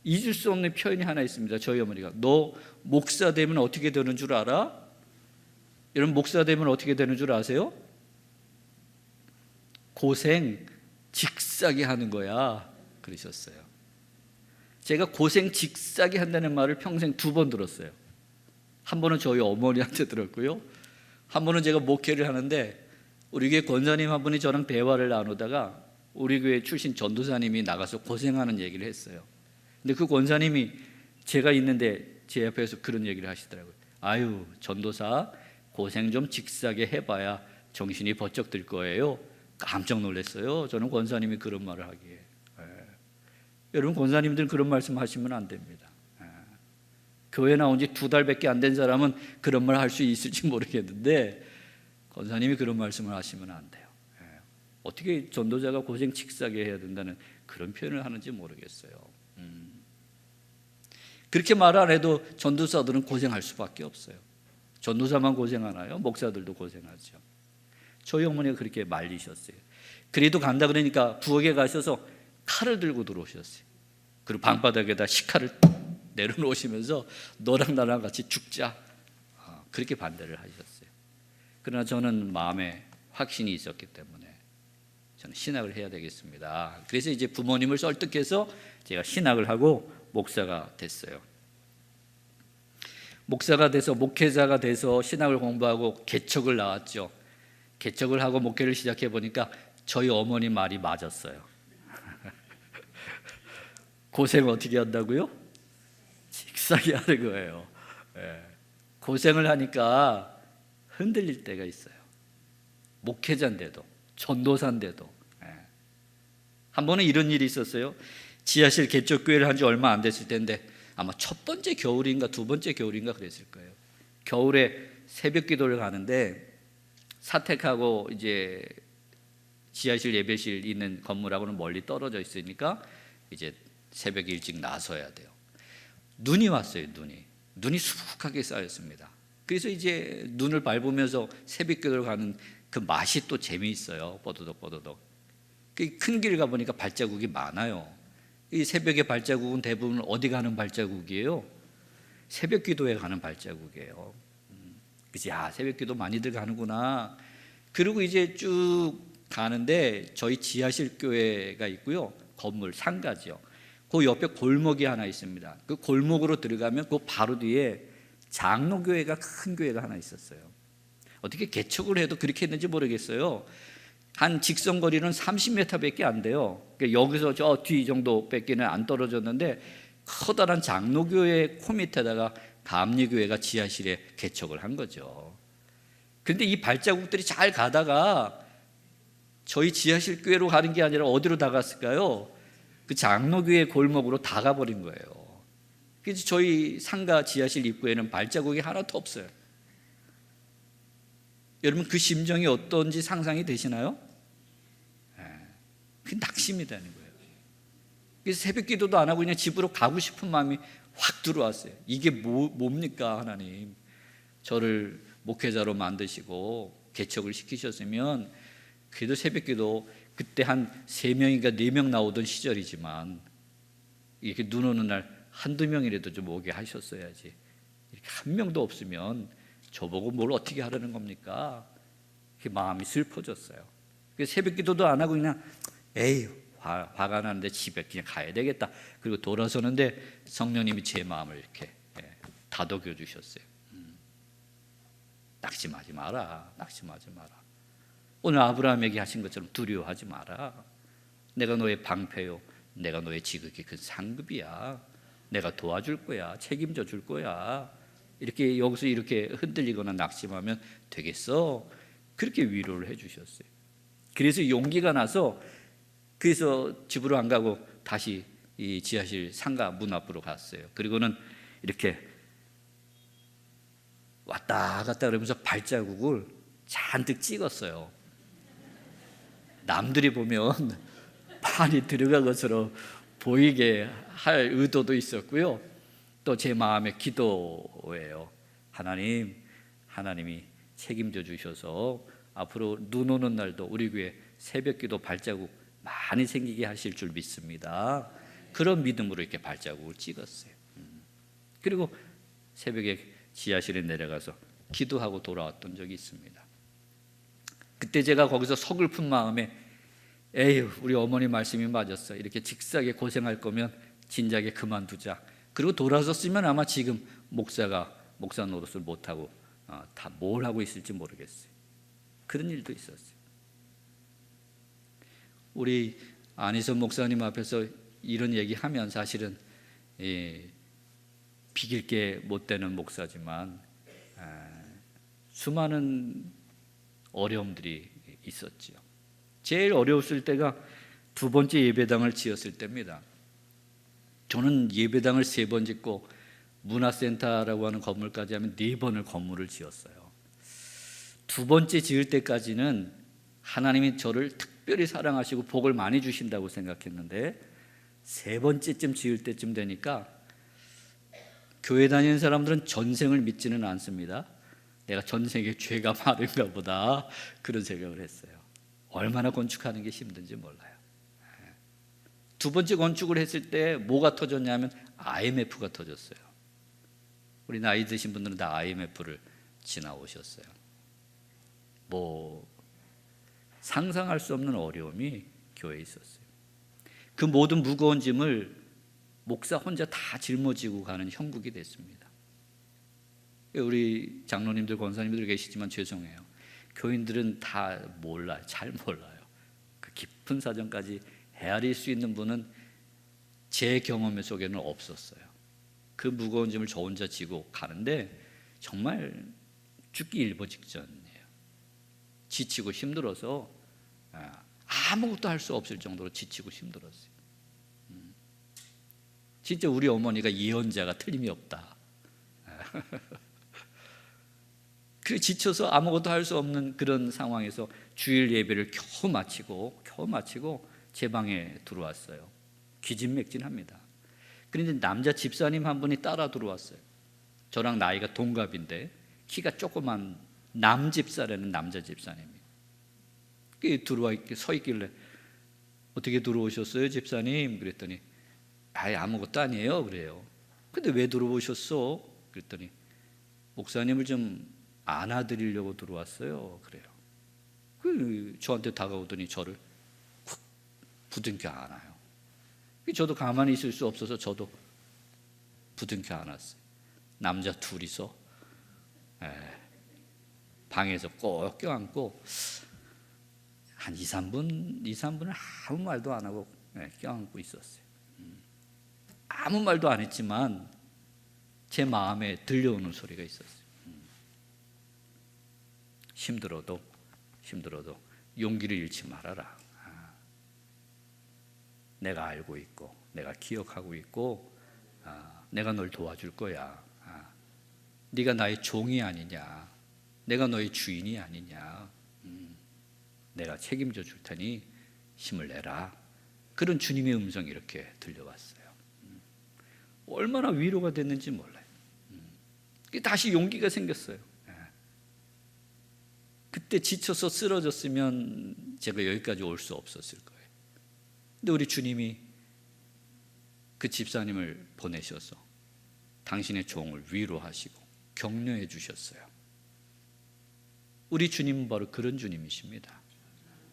잊을 수 없는 표현이 하나 있습니다. 저희 어머니가 너 목사 되면 어떻게 되는 줄 알아? 여러분 목사 되면 어떻게 되는 줄 아세요? 고생 직사게 하는 거야 그러셨어요. 제가 고생 직사게 한다는 말을 평생 2번 들었어요. 한 번은 저희 어머니한테 들었고요. 한 번은 제가 목회를 하는데 우리 교회 권사님 한 분이 저랑 대화를 나누다가 우리 교회 출신 전도사님이 나가서 고생하는 얘기를 했어요. 근데 그 권사님이 제가 있는데 제 옆에서 그런 얘기를 하시더라고요. 아유 전도사 고생 좀 직사게 해봐야 정신이 번쩍 들 거예요. 깜짝 놀랐어요. 저는 권사님이 그런 말을 하기에. 여러분 권사님들은 그런 말씀 하시면 안 됩니다. 교회 나온 지 2달밖에 안 된 사람은 그런 말 할 수 있을지 모르겠는데 권사님이 그런 말씀을 하시면 안 돼요. 어떻게 전도자가 고생 직사게 해야 된다는 그런 표현을 하는지 모르겠어요. 그렇게 말 안 해도 전도사들은 고생할 수밖에 없어요. 전도사만 고생하나요? 목사들도 고생하죠. 저희 어머니가 그렇게 말리셨어요. 그래도 간다 그러니까 부엌에 가셔서 칼을 들고 들어오셨어요. 그리고 방바닥에다 식칼을 내려놓으시면서 너랑 나랑 같이 죽자 그렇게 반대를 하셨어요. 그러나 저는 마음에 확신이 있었기 때문에 저는 신학을 해야 되겠습니다. 그래서 이제 부모님을 설득해서 제가 신학을 하고 목사가 됐어요. 목사가 돼서 목회자가 돼서 신학을 공부하고 개척을 나왔죠. 개척을 하고 목회를 시작해 보니까 저희 어머니 말이 맞았어요. 고생 어떻게 한다고요? 직사게 하는 거예요. 고생을 하니까 흔들릴 때가 있어요. 목회자인데도, 전도사인데도. 한 번은 이런 일이 있었어요. 지하실 개척교회를 한 지 얼마 안 됐을 텐데 아마 첫 번째 겨울인가 두 번째 겨울인가 그랬을 거예요. 겨울에 새벽 기도를 가는데 사택하고 이제 지하실 예배실 있는 건물하고는 멀리 떨어져 있으니까 이제 새벽에 일찍 나서야 돼요. 눈이 왔어요. 눈이 수북하게 쌓였습니다. 그래서 이제 눈을 밟으면서 새벽 기도를 가는 그 맛이 또 재미있어요. 뽀드덕. 큰 길 가보니까 발자국이 많아요. 이 새벽의 발자국은 대부분 어디 가는 발자국이에요? 새벽 기도에 가는 발자국이에요. 그치? 새벽 기도 많이들 가는구나. 그리고 이제 쭉 가는데 저희 지하실 교회가 있고요. 건물 상가지요. 그 옆에 골목이 하나 있습니다. 그 골목으로 들어가면 그 바로 뒤에 장로교회가 큰 교회가 하나 있었어요. 어떻게 개척을 해도 그렇게 했는지 모르겠어요. 한 직선거리는 30m밖에 안 돼요. 여기서 저 뒤 정도밖에는 안 떨어졌는데 커다란 장로교회 코 밑에다가 감리교회가 지하실에 개척을 한 거죠. 그런데 이 발자국들이 잘 가다가 저희 지하실 교회로 가는 게 아니라 어디로 다 갔을까요? 그 장로교회 골목으로 다 가버린 거예요. 그래서 저희 상가 지하실 입구에는 발자국이 하나도 없어요. 여러분 그 심정이 어떤지 상상이 되시나요? 그게 낙심이 되는 거예요. 그래서 새벽 기도도 안 하고 그냥 집으로 가고 싶은 마음이 확 들어왔어요. 이게 뭡니까 하나님? 저를 목회자로 만드시고 개척을 시키셨으면 그래도 새벽 기도 그때 한 3명인가 4명 나오던 시절이지만 이렇게 눈 오는 날 한두 명이라도 좀 오게 하셨어야지. 이렇게 한 명도 없으면 저보고 뭘 어떻게 하라는 겁니까? 그 마음이 슬퍼졌어요. 그래서 새벽 기도도 안 하고 그냥 에이 화가 나는데 집에 그냥 가야 되겠다. 그리고 돌아서는데 성령님이 제 마음을 이렇게 다독여 주셨어요. 낙심하지 마라. 오늘 아브라함에게 하신 것처럼 두려워하지 마라. 내가 너의 방패요, 내가 너의 지극히 큰 상급이야. 내가 도와줄 거야. 책임져 줄 거야. 이렇게 여기서 이렇게 흔들리거나 낙심하면 되겠어. 그렇게 위로를 해주셨어요. 그래서 용기가 나서 그래서 집으로 안 가고 다시 이 지하실 상가 문 앞으로 갔어요. 그리고는 이렇게 왔다 갔다 그러면서 발자국을 잔뜩 찍었어요. 남들이 보면 판이 들어간 것으로 보이게 할 의도도 있었고요. 또 제 마음의 기도예요. 하나님이 책임져 주셔서 앞으로 눈 오는 날도 우리 교회 새벽 기도 발자국 많이 생기게 하실 줄 믿습니다. 그런 믿음으로 이렇게 발자국을 찍었어요. 그리고 새벽에 지하실에 내려가서 기도하고 돌아왔던 적이 있습니다. 그때 제가 거기서 서글픈 마음에 에휴 우리 어머니 말씀이 맞았어. 이렇게 직사게 고생할 거면 진작에 그만두자. 그리고 돌아섰으면 아마 지금 목사 노릇을 못하고 다 뭘 하고 있을지 모르겠어요. 그런 일도 있었어요. 우리 안희선 목사님 앞에서 이런 얘기하면 사실은 비길 게 못 되는 목사지만 수많은 어려움들이 있었지요. 제일 어려웠을 때가 두 번째 예배당을 지었을 때입니다. 저는 예배당을 3번 짓고 문화센터라고 하는 건물까지 하면 4번을 건물을 지었어요. 두 번째 지을 때까지는 하나님이 저를 특별히 사랑하시고 복을 많이 주신다고 생각했는데 3번째쯤 지을 때쯤 되니까 교회 다니는 사람들은 전생을 믿지는 않습니다. 내가 전생에 죄가 많은가 보다 그런 생각을 했어요. 얼마나 건축하는 게 힘든지 몰라요. 두 번째 건축을 했을 때 뭐가 터졌냐면 IMF가 터졌어요. 우리 나이 드신 분들은 다 IMF를 지나오셨어요. 상상할 수 없는 어려움이 교회에 있었어요. 그 모든 무거운 짐을 목사 혼자 다 짊어지고 가는 형국이 됐습니다. 우리 장로님들, 권사님들 계시지만 죄송해요. 교인들은 다 몰라요. 잘 몰라요. 그 깊은 사정까지 헤아릴 수 있는 분은 제 경험 속에는 없었어요. 그 무거운 짐을 저 혼자 지고 가는데 정말 죽기 일보 직전이에요. 지치고 힘들어서 아무것도 할 수 없을 정도로 지치고 힘들었어요. 진짜 우리 어머니가 예언자가 틀림이 없다. 그 지쳐서 아무것도 할 수 없는 그런 상황에서 주일 예배를 겨우 마치고 제 방에 들어왔어요. 기진맥진합니다. 그런데 남자 집사님 한 분이 따라 들어왔어요. 저랑 나이가 동갑인데 키가 조그만 남집사라는 남자 집사님이 들어와 서 있길래 어떻게 들어오셨어요, 집사님? 그랬더니 아무것도 아니에요. 그래요. 근데 왜 들어오셨어? 그랬더니 목사님을 좀 안아드리려고 들어왔어요. 그래요. 저한테 다가오더니 저를 쿡 부둥켜 안아요. 저도 가만히 있을 수 없어서 저도 부둥켜 안았어요. 남자 둘이서 방에서 꼭 껴안고 한 2, 3분을 아무 말도 안 하고 껴안고 있었어요. 아무 말도 안 했지만 제 마음에 들려오는 소리가 있었어요. 힘들어도 용기를 잃지 말아라. 내가 알고 있고 내가 기억하고 있고 내가 널 도와줄 거야. 네가 나의 종이 아니냐, 내가 너의 주인이 아니냐, 내가 책임져 줄 테니 힘을 내라. 그런 주님의 음성이 이렇게 들려왔어요. 얼마나 위로가 됐는지 몰라요. 다시 용기가 생겼어요. 그때 지쳐서 쓰러졌으면 제가 여기까지 올 수 없었을 거예요. 근데 우리 주님이 그 집사님을 보내셔서 당신의 종을 위로하시고 격려해 주셨어요. 우리 주님은 바로 그런 주님이십니다.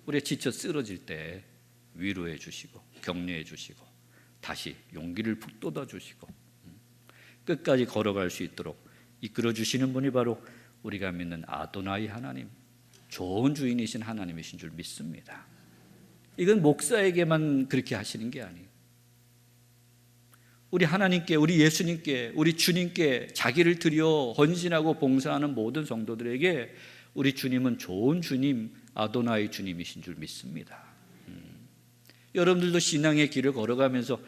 우리가 지쳐 쓰러질 때 위로해 주시고 격려해 주시고 다시 용기를 북돋아 주시고 끝까지 걸어갈 수 있도록 이끌어 주시는 분이 바로 우리가 믿는 아도나이 하나님, 좋은 주인이신 하나님이신 줄 믿습니다. 이건 목사에게만 그렇게 하시는 게 아니에요. 우리 하나님께, 우리 예수님께, 우리 주님께 자기를 드려 헌신하고 봉사하는 모든 성도들에게 우리 주님은 좋은 주님, 아도나이 주님이신 줄 믿습니다. 여러분들도 신앙의 길을 걸어가면서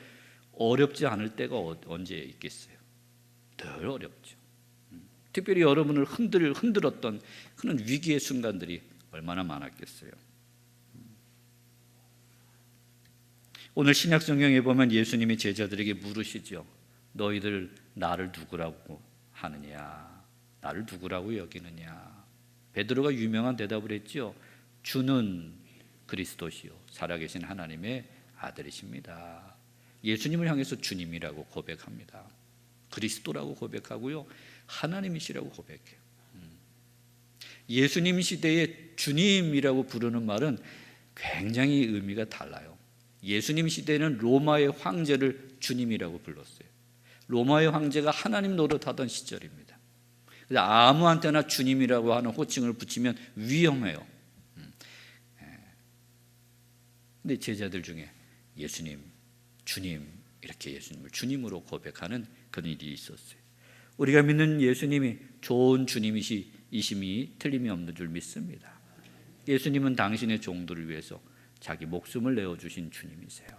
어렵지 않을 때가 언제 있겠어요? 늘 어렵죠. 특별히 여러분을 흔들었던 그런 위기의 순간들이 얼마나 많았겠어요. 오늘 신약 성경에 보면 예수님이 제자들에게 물으시죠. 너희들 나를 누구라고 하느냐? 나를 누구라고 여기느냐? 베드로가 유명한 대답을 했죠. 주는 그리스도시요 살아계신 하나님의 아들이십니다. 예수님을 향해서 주님이라고 고백합니다. 그리스도라고 고백하고요, 하나님이시라고 고백해요. 예수님 시대에 주님이라고 부르는 말은 굉장히 의미가 달라요. 예수님 시대에는 로마의 황제를 주님이라고 불렀어요. 로마의 황제가 하나님 노릇하던 시절입니다. 그래서 아무한테나 주님이라고 하는 호칭을 붙이면 위험해요. 근데 제자들 중에 예수님, 주님, 이렇게 예수님을 주님으로 고백하는 그런 일이 있었어요. 우리가 믿는 예수님이 좋은 주님이심이 틀림이 없는 줄 믿습니다. 예수님은 당신의 종들을 위해서 자기 목숨을 내어주신 주님이세요.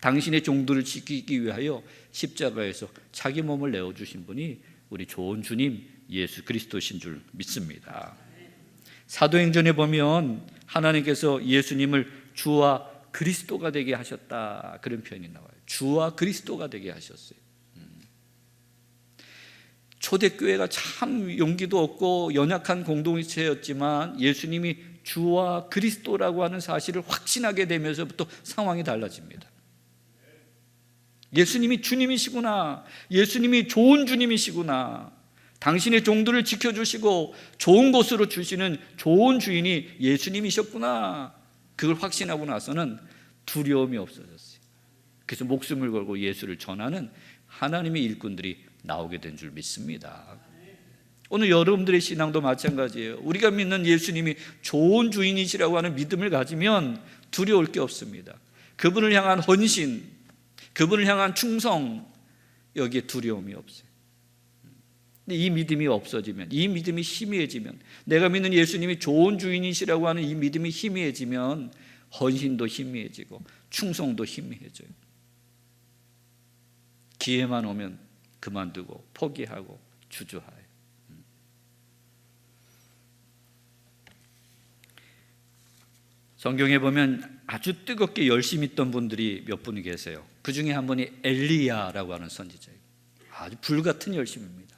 당신의 종들을 지키기 위하여 십자가에서 자기 몸을 내어주신 분이 우리 좋은 주님 예수 그리스도신 줄 믿습니다. 사도행전에 보면 하나님께서 예수님을 주와 그리스도가 되게 하셨다, 그런 표현이 나와요. 주와 그리스도가 되게 하셨어요. 초대교회가 참 용기도 없고 연약한 공동체였지만 예수님이 주와 그리스도라고 하는 사실을 확신하게 되면서부터 상황이 달라집니다. 예수님이 주님이시구나, 예수님이 좋은 주님이시구나, 당신의 종들을 지켜주시고 좋은 곳으로 주시는 좋은 주인이 예수님이셨구나. 그걸 확신하고 나서는 두려움이 없어졌어요. 그래서 목숨을 걸고 예수를 전하는 하나님의 일꾼들이 나오게 된 줄 믿습니다. 오늘 여러분들의 신앙도 마찬가지예요. 우리가 믿는 예수님이 좋은 주인이시라고 하는 믿음을 가지면 두려울 게 없습니다. 그분을 향한 헌신, 그분을 향한 충성, 여기에 두려움이 없어요. 근데 이 믿음이 없어지면, 이 믿음이 희미해지면, 내가 믿는 예수님이 좋은 주인이시라고 하는 이 믿음이 희미해지면 헌신도 희미해지고 충성도 희미해져요. 기회만 오면 그만두고 포기하고 주저해요. 성경에 보면 아주 뜨겁게 열심히 있던 분들이 몇 분이 계세요. 그 중에 한 분이 엘리야라고 하는 선지자예요. 아주 불같은 열심입니다.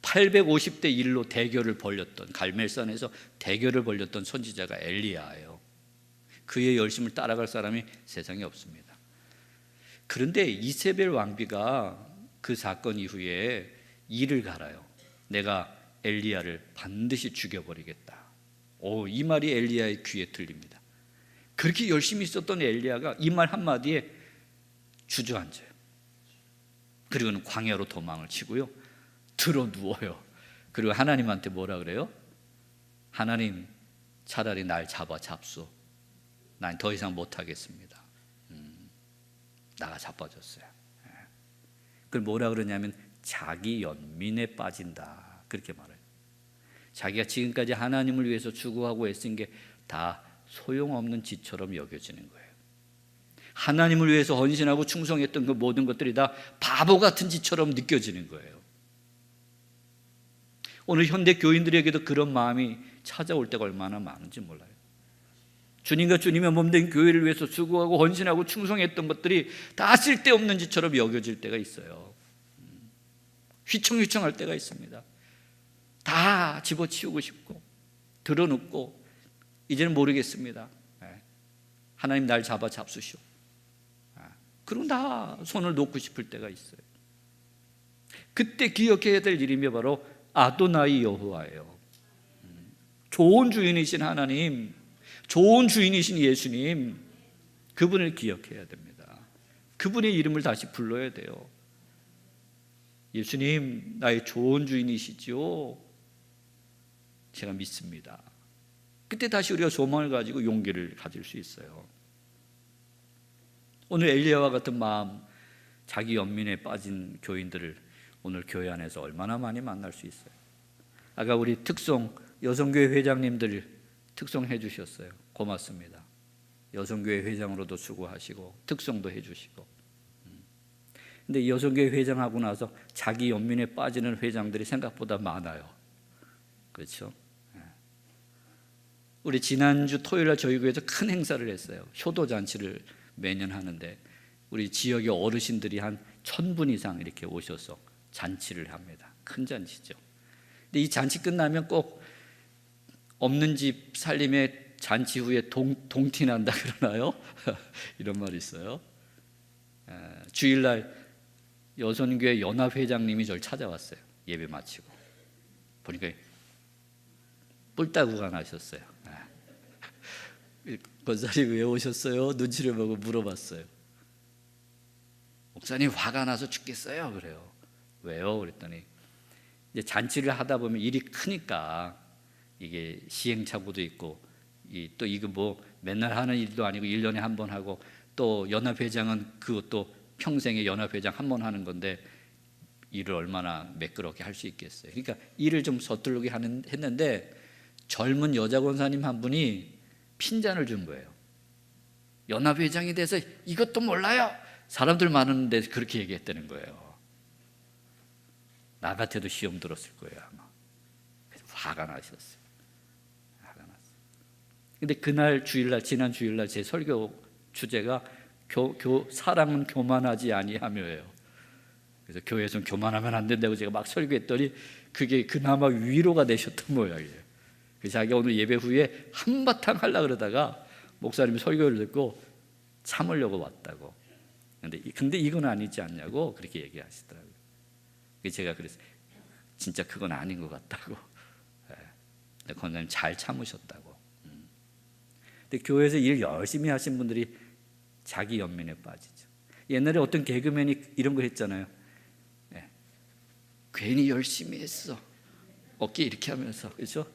850대 1로 대결을 벌였던, 갈멜산에서 대결을 벌였던 선지자가 엘리야예요. 그의 열심을 따라갈 사람이 세상에 없습니다. 그런데 이세벨 왕비가 그 사건 이후에 이를 갈아요. 내가 엘리야를 반드시 죽여버리겠다. 이 말이 엘리야의 귀에 들립니다. 그렇게 열심히 있었던 엘리야가 이 말 한마디에 주저앉아요. 그리고는 광야로 도망을 치고요, 들어 누워요. 그리고 하나님한테 뭐라 그래요? 하나님, 차라리 날 잡수. 난 더 이상 못하겠습니다. 나가 자빠졌어요. 그걸 뭐라 그러냐면 자기 연민에 빠진다, 그렇게 말해요. 자기가 지금까지 하나님을 위해서 추구하고 애쓴 게 다 소용없는 짓처럼 여겨지는 거예요. 하나님을 위해서 헌신하고 충성했던 그 모든 것들이 다 바보 같은 짓처럼 느껴지는 거예요. 오늘 현대 교인들에게도 그런 마음이 찾아올 때가 얼마나 많은지 몰라요. 주님과 주님의 몸된 교회를 위해서 수고하고 헌신하고 충성했던 것들이 다 쓸데없는 짓처럼 여겨질 때가 있어요. 휘청휘청할 때가 있습니다. 다 집어치우고 싶고 드러눕고 이제는 모르겠습니다. 하나님 날 잡수시오. 그리고 다 손을 놓고 싶을 때가 있어요. 그때 기억해야 될 이름이 바로 아도나이 여호와예요. 좋은 주인이신 하나님, 좋은 주인이신 예수님, 그분을 기억해야 됩니다. 그분의 이름을 다시 불러야 돼요. 예수님, 나의 좋은 주인이시지요? 제가 믿습니다. 그때 다시 우리가 소망을 가지고 용기를 가질 수 있어요. 오늘 엘리야와 같은 마음, 자기 연민에 빠진 교인들을 오늘 교회 안에서 얼마나 많이 만날 수 있어요. 아까 우리 특송 여성교회 회장님들 특송해 주셨어요. 고맙습니다. 여성교회 회장으로도 수고하시고 특송도 해주시고. 근데 이 여성교회 회장하고 나서 자기 연민에 빠지는 회장들이 생각보다 많아요. 그렇죠? 우리 지난주 토요일날 저희 교회에서 큰 행사를 했어요. 효도잔치를 매년 하는데 우리 지역의 어르신들이 한 1000분 이상 이렇게 오셔서 잔치를 합니다. 큰 잔치죠. 근데 이 잔치 끝나면 꼭 없는 집 살림에 잔치 후에 동티 난다 그러나요? 이런 말이 있어요. 주일날 여선교회 연합회장님이 저를 찾아왔어요. 예배 마치고 보니까 뿔따구가 나셨어요. 권사님 왜 오셨어요? 눈치를 보고 물어봤어요. 목사님 화가 나서 죽겠어요. 그래요. 왜요? 그랬더니 이제 잔치를 하다 보면 일이 크니까 이게 시행착오도 있고 또 이거 뭐 맨날 하는 일도 아니고 1년에 한 번 하고 또 연합회장은 그것도 평생에 연합회장 한 번 하는 건데 일을 얼마나 매끄럽게 할 수 있겠어요. 그러니까 일을 좀 서툴르게 했는데 젊은 여자 권사님 한 분이 핀잔을 준 거예요. 연합회장이 돼서 이것도 몰라요. 사람들 많은데 그렇게 얘기했다는 거예요. 나 같아도 시험 들었을 거예요 아마. 그래서 화가 나셨어요. 화가 났어요. 근데 그날 주일날, 지난 주일날 제 설교 주제가 사랑은 교만하지 아니하며예요. 그래서 교회에서는 교만하면 안 된다고 제가 막 설교했더니 그게 그나마 위로가 되셨던 모양이에요. 그래서 자기가 오늘 예배 후에 한바탕 하려고 그러다가 목사님이 설교를 듣고 참으려고 왔다고. 근데 이건 아니지 않냐고 그렇게 얘기하시더라고요. 그래서 제가 그랬어요. 진짜 그건 아닌 것 같다고. 근데 권사님 잘 참으셨다고. 근데 교회에서 일 열심히 하신 분들이 자기 연민에 빠지죠. 옛날에 어떤 개그맨이 이런 거 했잖아요. 괜히 열심히 했어. 어깨 이렇게 하면서, 그렇죠?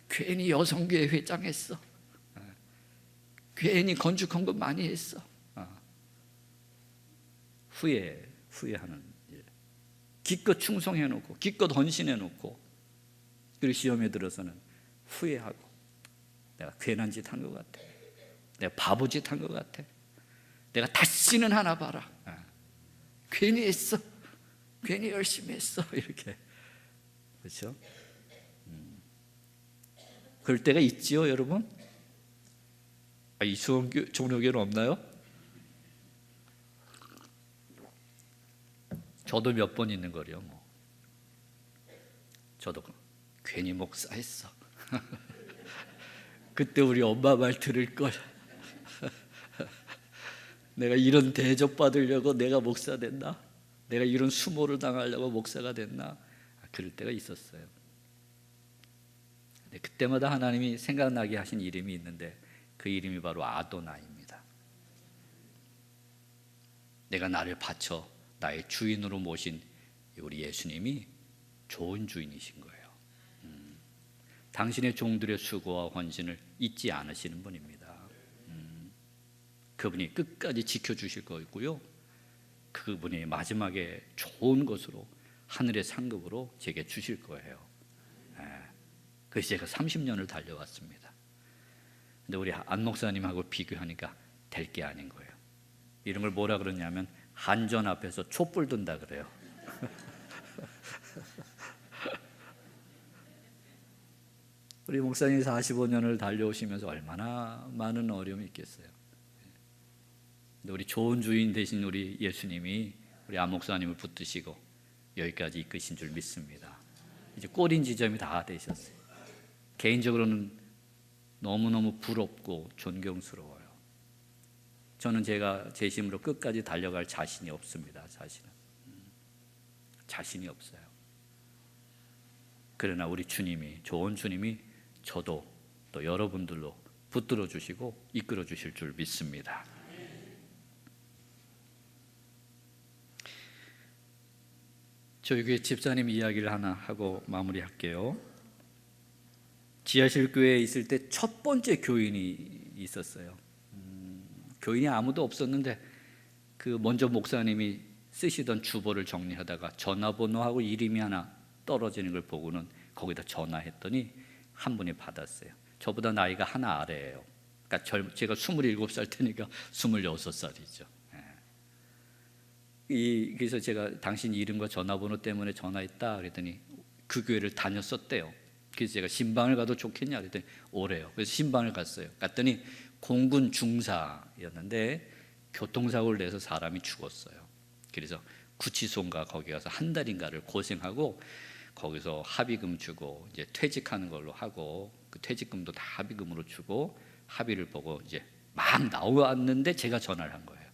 괜히 여성교회 회장했어. 괜히 건축헌금 많이 했어. 후회하는 일. 기껏 충성해놓고 기껏 헌신해놓고 그리고 시험에 들어서는 후회하고 내가 괜한 짓 한 것 같아. 내가 바보짓 한 것 같아. 내가 다시는 하나 봐라. 괜히 했어. 괜히 열심히 했어. 이렇게. 그렇죠? 그럴 때가 있지요, 여러분? 이수원 종료교회는 없나요? 저도 몇 번 있는 거래요. 뭐. 저도 괜히 목사했어. 그때 우리 엄마 말 들을 걸. 내가 이런 대접 받으려고 내가 목사 됐나? 내가 이런 수모를 당하려고 목사가 됐나? 그럴 때가 있었어요. 근데 그때마다 하나님이 생각나게 하신 이름이 있는데 그 이름이 바로 아도나이입니다. 내가 나를 바쳐 나의 주인으로 모신 우리 예수님이 좋은 주인이신 거예요. 당신의 종들의 수고와 헌신을 잊지 않으시는 분입니다. 그분이 끝까지 지켜주실 거고요. 그분이 마지막에 좋은 것으로 하늘의 상급으로 제게 주실 거예요. 그래서 제가 30년을 달려왔습니다. 근데 우리 안 목사님하고 비교하니까 될 게 아닌 거예요. 이런 걸 뭐라 그러냐면 한전 앞에서 촛불 든다 그래요. 우리 목사님 45년을 달려오시면서 얼마나 많은 어려움이 있겠어요. 근데 우리 좋은 주인 되신 우리 예수님이 우리 안 목사님을 붙드시고 여기까지 이끄신 줄 믿습니다. 이제 꼬린 지점이 다 되셨어요. 개인적으로는 너무너무 부럽고 존경스러워요. 저는 제가 제 힘으로 끝까지 달려갈 자신이 없습니다. 자신이 없어요. 그러나 우리 주님이, 좋은 주님이 저도 또 여러분들로 붙들어 주시고 이끌어 주실 줄 믿습니다. 저희 교회 집사님 이야기를 하나 하고 마무리할게요. 지하실 교회에 있을 때 첫 번째 교인이 있었어요. 교인이 아무도 없었는데 그 먼저 목사님이 쓰시던 주보를 정리하다가 전화번호하고 이름이 하나 떨어지는 걸 보고는 거기다 전화했더니 한 분이 받았어요. 저보다 나이가 하나 아래예요. 그러니까 제가 27살 때니까 26살이죠. 그래서 제가 당신 이름과 전화번호 때문에 전화했다 그랬더니 그 교회를 다녔었대요. 그래서 제가 신방을 가도 좋겠냐 그랬더니 오래요. 그래서 신방을 갔어요. 갔더니 공군 중사였는데 교통사고를 내서 사람이 죽었어요. 그래서 구치소인가 거기 가서 한 달인가를 고생하고 거기서 합의금 주고 이제 퇴직하는 걸로 하고 그 퇴직금도 다 합의금으로 주고 합의를 보고 이제 막 나왔는데 제가 전화를 한 거예요.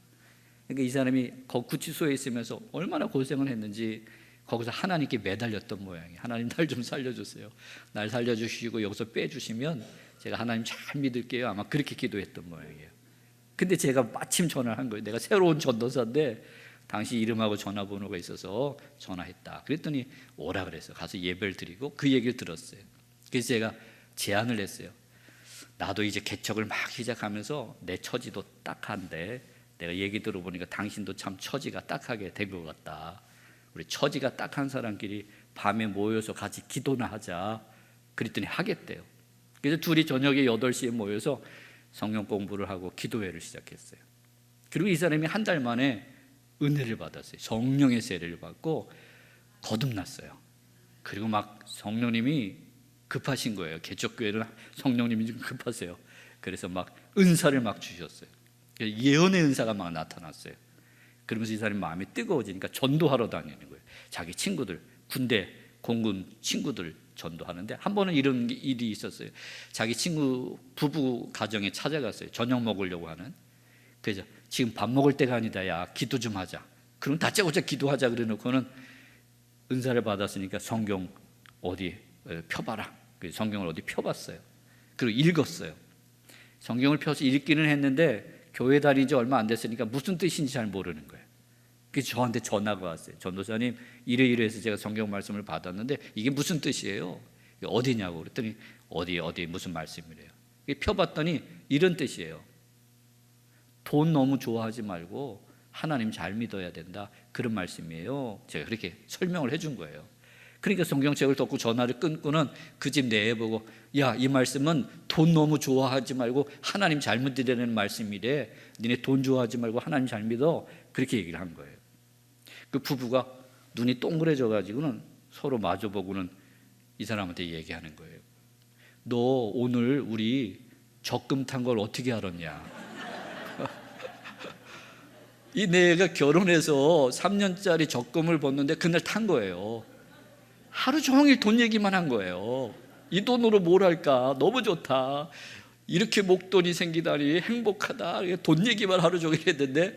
그러니까 이 사람이 구치소에 있으면서 얼마나 고생을 했는지 거기서 하나님께 매달렸던 모양이에요. 하나님 날 좀 살려주세요. 날 살려주시고 여기서 빼주시면 제가 하나님 잘 믿을게요. 아마 그렇게 기도했던 모양이에요. 근데 제가 마침 전화를 한 거예요. 내가 새로운 전도사인데 당시 이름하고 전화번호가 있어서 전화했다. 그랬더니 오라 그랬어요. 가서 예배를 드리고 그 얘기를 들었어요. 그래서 제가 제안을 했어요. 나도 이제 개척을 막 시작하면서 내 처지도 딱한데 내가 얘기 들어보니까 당신도 참 처지가 딱하게 된 것 같다. 우리 처지가 딱한 사람끼리 밤에 모여서 같이 기도나 하자. 그랬더니 하겠대요. 그래서 둘이 저녁에 8시에 모여서 성경 공부를 하고 기도회를 시작했어요. 그리고 이 사람이 한 달 만에 은혜를 받았어요. 성령의 세례를 받고 거듭났어요. 그리고 막 성령님이 급하신 거예요. 개척교회는 성령님이 좀 급하세요. 그래서 막 은사를 막 주셨어요. 예언의 은사가 막 나타났어요. 그러면서 이 사람이 마음이 뜨거워지니까 전도하러 다니는 거예요. 자기 친구들, 군대, 공군 친구들 전도하는데 한 번은 이런 일이 있었어요. 자기 친구 부부 가정에 찾아갔어요. 저녁 먹으려고 하는. 그래서 지금 밥 먹을 때가 아니다. 야, 기도 좀 하자. 그럼 다짜고짜 기도하자 그래 놓고는 은사를 받았으니까 성경 어디 펴봐라. 성경을 어디 펴봤어요. 그리고 읽었어요. 성경을 펴서 읽기는 했는데 교회 다닌 지 얼마 안 됐으니까 무슨 뜻인지 잘 모르는 거예요. 그래서 저한테 전화가 왔어요. 전도사님, 이래이래해서 제가 성경 말씀을 받았는데 이게 무슨 뜻이에요? 어디냐고 그랬더니 어디 무슨 말씀이래요. 펴봤더니 이런 뜻이에요. 돈 너무 좋아하지 말고 하나님 잘 믿어야 된다, 그런 말씀이에요. 제가 그렇게 설명을 해준 거예요. 그러니까 성경책을 덮고 전화를 끊고는 그 집 내보고, 야, 이 말씀은 돈 너무 좋아하지 말고 하나님 잘 믿으라는 말씀이래. 니네 돈 좋아하지 말고 하나님 잘 믿어. 그렇게 얘기를 한 거예요. 그 부부가 눈이 동그래져 가지고는 서로 마주보고는 이 사람한테 얘기하는 거예요. 너 오늘 우리 적금 탄 걸 어떻게 알았냐? 이 내가 결혼해서 3년짜리 적금을 뒀는데 그날 탄 거예요. 하루 종일 돈 얘기만 한 거예요. 이 돈으로 뭘 할까? 너무 좋다. 이렇게 목돈이 생기다니 행복하다. 돈 얘기만 하루 종일 했는데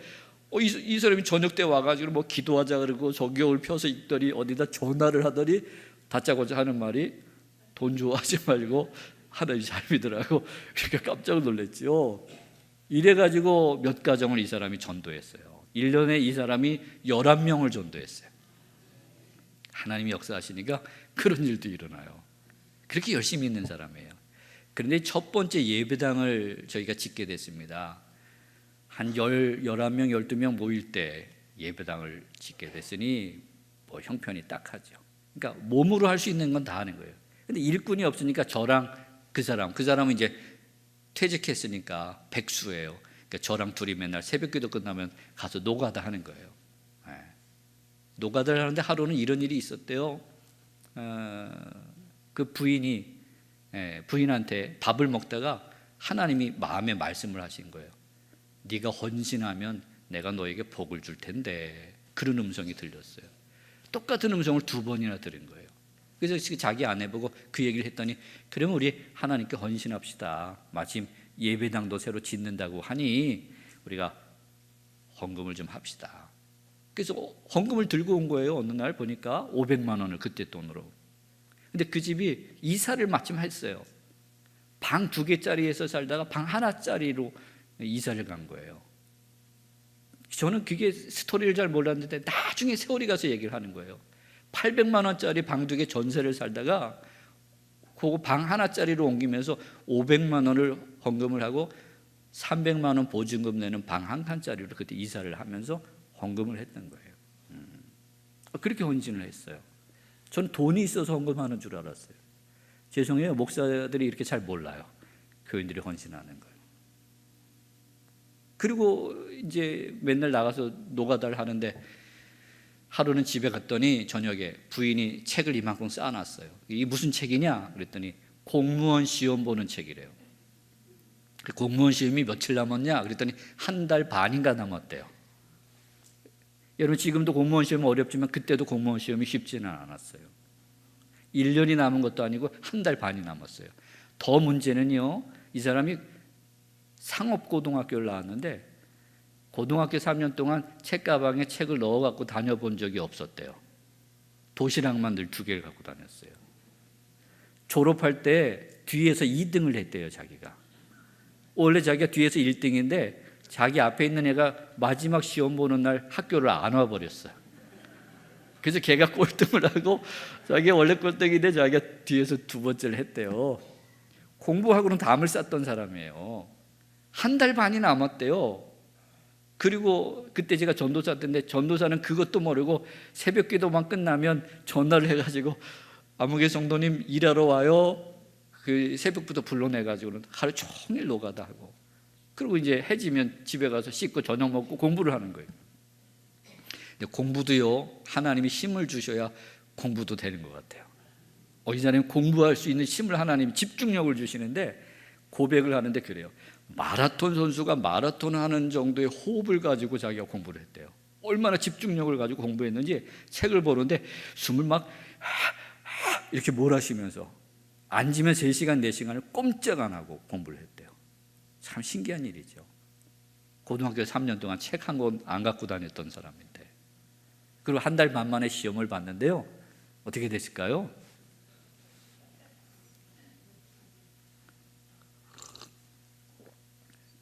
이 사람이 저녁 때 와가지고 뭐 기도하자 그러고 성경을 펴서 읽더니 어디다 전화를 하더니 다짜고짜 하는 말이 돈 좋아하지 말고 하나님 잘 믿으라고. 그러니까 깜짝 놀랐죠. 이래가지고 몇 가정을 이 사람이 전도했어요. 1년에 이 사람이 11명을 전도했어요. 하나님이 역사하시니까 그런 일도 일어나요. 그렇게 열심히 있는 사람이에요. 그런데 첫 번째 예배당을 저희가 짓게 됐습니다. 한 11명, 12명 모일 때 예배당을 짓게 됐으니 뭐 형편이 딱하죠. 그러니까 몸으로 할 수 있는 건 다 하는 거예요. 근데 일꾼이 없으니까 저랑 그 사람은 이제 퇴직했으니까 백수예요. 그러니까 저랑 둘이 맨날 새벽기도 끝나면 가서 노가다 하는 거예요. 노가다를 하는데 하루는 이런 일이 있었대요. 그 부인한테 밥을 먹다가 하나님이 마음에 말씀을 하신 거예요. 네가 헌신하면 내가 너에게 복을 줄 텐데. 그런 음성이 들렸어요. 똑같은 음성을 2번이나 들은 거예요. 그래서 자기 아내 보고 그 얘기를 했더니, 그러면 우리 하나님께 헌신합시다. 마침 예배당도 새로 짓는다고 하니 우리가 헌금을 좀 합시다. 그래서 헌금을 들고 온 거예요. 어느 날 보니까 500만 원을, 그때 돈으로. 근데 그 집이 이사를 마침 했어요. 방 2개짜리에서 살다가 방 하나짜리로 이사를 간 거예요. 저는 그게 스토리를 잘 몰랐는데 나중에 세월이 가서 얘기를 하는 거예요. 800만 원짜리 방 2개 전세를 살다가 그거 방 하나짜리로 옮기면서 500만 원을 헌금을 하고 300만 원 보증금 내는 방 한 칸짜리로 그때 이사를 하면서 헌금을 했던 거예요. 그렇게 헌신을 했어요. 저는 돈이 있어서 헌금하는 줄 알았어요. 죄송해요. 목사들이 이렇게 잘 몰라요. 교인들이 헌신하는 걸. 그리고 이제 맨날 나가서 노가다를 하는데 하루는 집에 갔더니 저녁에 부인이 책을 이만큼 쌓아놨어요. 이게 무슨 책이냐? 그랬더니 공무원 시험 보는 책이래요. 공무원 시험이 며칠 남았냐? 그랬더니 1달 반인가 남았대요. 여러분, 지금도 공무원 시험은 어렵지만 그때도 공무원 시험이 쉽지는 않았어요. 1년이 남은 것도 아니고 1달 반이 남았어요. 더 문제는요, 이 사람이 상업고등학교를 나왔는데 고등학교 3년 동안 책가방에 책을 넣어갖고 다녀본 적이 없었대요. 도시락만 늘 2개를 갖고 다녔어요. 졸업할 때 뒤에서 2등을 했대요. 자기가 원래 자기가 뒤에서 1등인데 자기 앞에 있는 애가 마지막 시험 보는 날 학교를 안 와버렸어요. 그래서 걔가 꼴등을 하고 자기가 원래 꼴등인데 자기가 뒤에서 2번째를 했대요. 공부하고는 담을 쌌던 사람이에요. 1달 반이 남았대요. 그리고 그때 제가 전도사 때인데 전도사는 그것도 모르고 새벽 기도만 끝나면 전화를 해가지고 아무개 성도님 일하러 와요. 그 새벽부터 불러내가지고는 하루 종일 노가다 하고, 그리고 이제 해지면 집에 가서 씻고 저녁 먹고 공부를 하는 거예요. 근데 공부도요, 하나님이 힘을 주셔야 공부도 되는 것 같아요. 이 사람이 공부할 수 있는 힘을 하나님이 집중력을 주시는데 고백을 하는데 그래요. 마라톤 선수가 마라톤 하는 정도의 호흡을 가지고 자기가 공부를 했대요. 얼마나 집중력을 가지고 공부했는지 책을 보는데 숨을 막 이렇게 몰아쉬면서 앉으면 3시간, 4시간을 꼼짝 안 하고 공부를 했대요. 참 신기한 일이죠. 고등학교 3년 동안 책 한 권 안 갖고 다녔던 사람인데, 그리고 1달 반 만에 시험을 봤는데요, 어떻게 됐을까요?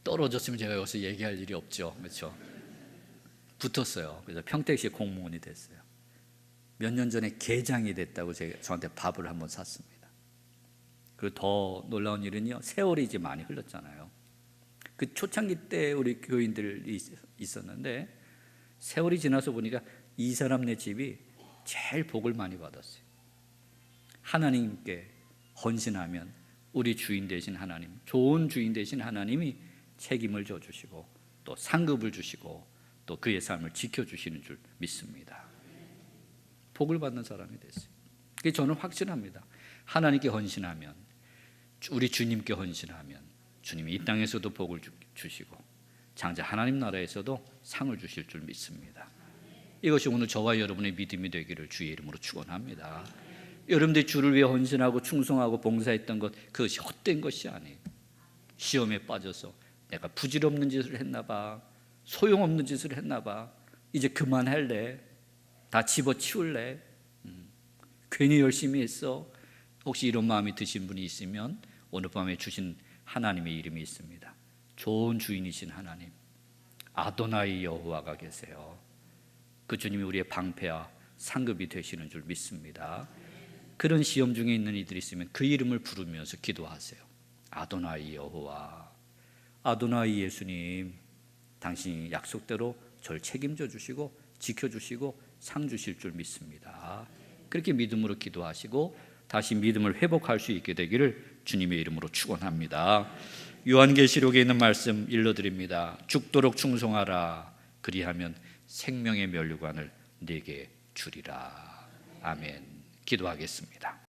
떨어졌으면 제가 여기서 얘기할 일이 없죠. 그렇죠? 붙었어요. 그래서 평택시 공무원이 됐어요. 몇 년 전에 계장이 됐다고 저한테 밥을 한번 샀습니다. 그리고 더 놀라운 일은요, 세월이 이제 많이 흘렀잖아요. 그 초창기 때 우리 교인들이 있었는데 세월이 지나서 보니까 이 사람네 집이 제일 복을 많이 받았어요. 하나님께 헌신하면 우리 주인 되신 하나님, 좋은 주인 되신 하나님이 책임을 져주시고 또 상급을 주시고 또 그의 삶을 지켜주시는 줄 믿습니다. 복을 받는 사람이 됐어요. 그래서 저는 확신합니다. 하나님께 헌신하면, 우리 주님께 헌신하면 주님이 이 땅에서도 복을 주시고 장차 하나님 나라에서도 상을 주실 줄 믿습니다. 이것이 오늘 저와 여러분의 믿음이 되기를 주의 이름으로 축원합니다. 여러분들이 주를 위해 헌신하고 충성하고 봉사했던 것, 그것이 헛된 것이 아니에요. 시험에 빠져서 내가 부질없는 짓을 했나 봐, 소용없는 짓을 했나 봐, 이제 그만할래, 다 집어치울래, 괜히 열심히 했어. 혹시 이런 마음이 드신 분이 있으면 오늘 밤에 주신 하나님의 이름이 있습니다. 좋은 주인이신 하나님, 아도나이 여호와가 계세요. 그 주님이 우리의 방패와 상급이 되시는 줄 믿습니다. 그런 시험 중에 있는 이들이 있으면 그 이름을 부르면서 기도하세요. 아도나이 여호와, 아도나이 예수님, 당신이 약속대로 절 책임져 주시고 지켜주시고 상 주실 줄 믿습니다. 그렇게 믿음으로 기도하시고 다시 믿음을 회복할 수 있게 되기를 주님의 이름으로 축원합니다. 요한계시록에 있는 말씀 일러드립니다. 죽도록 충성하라. 그리하면 생명의 면류관을 네게 주리라. 아멘. 기도하겠습니다.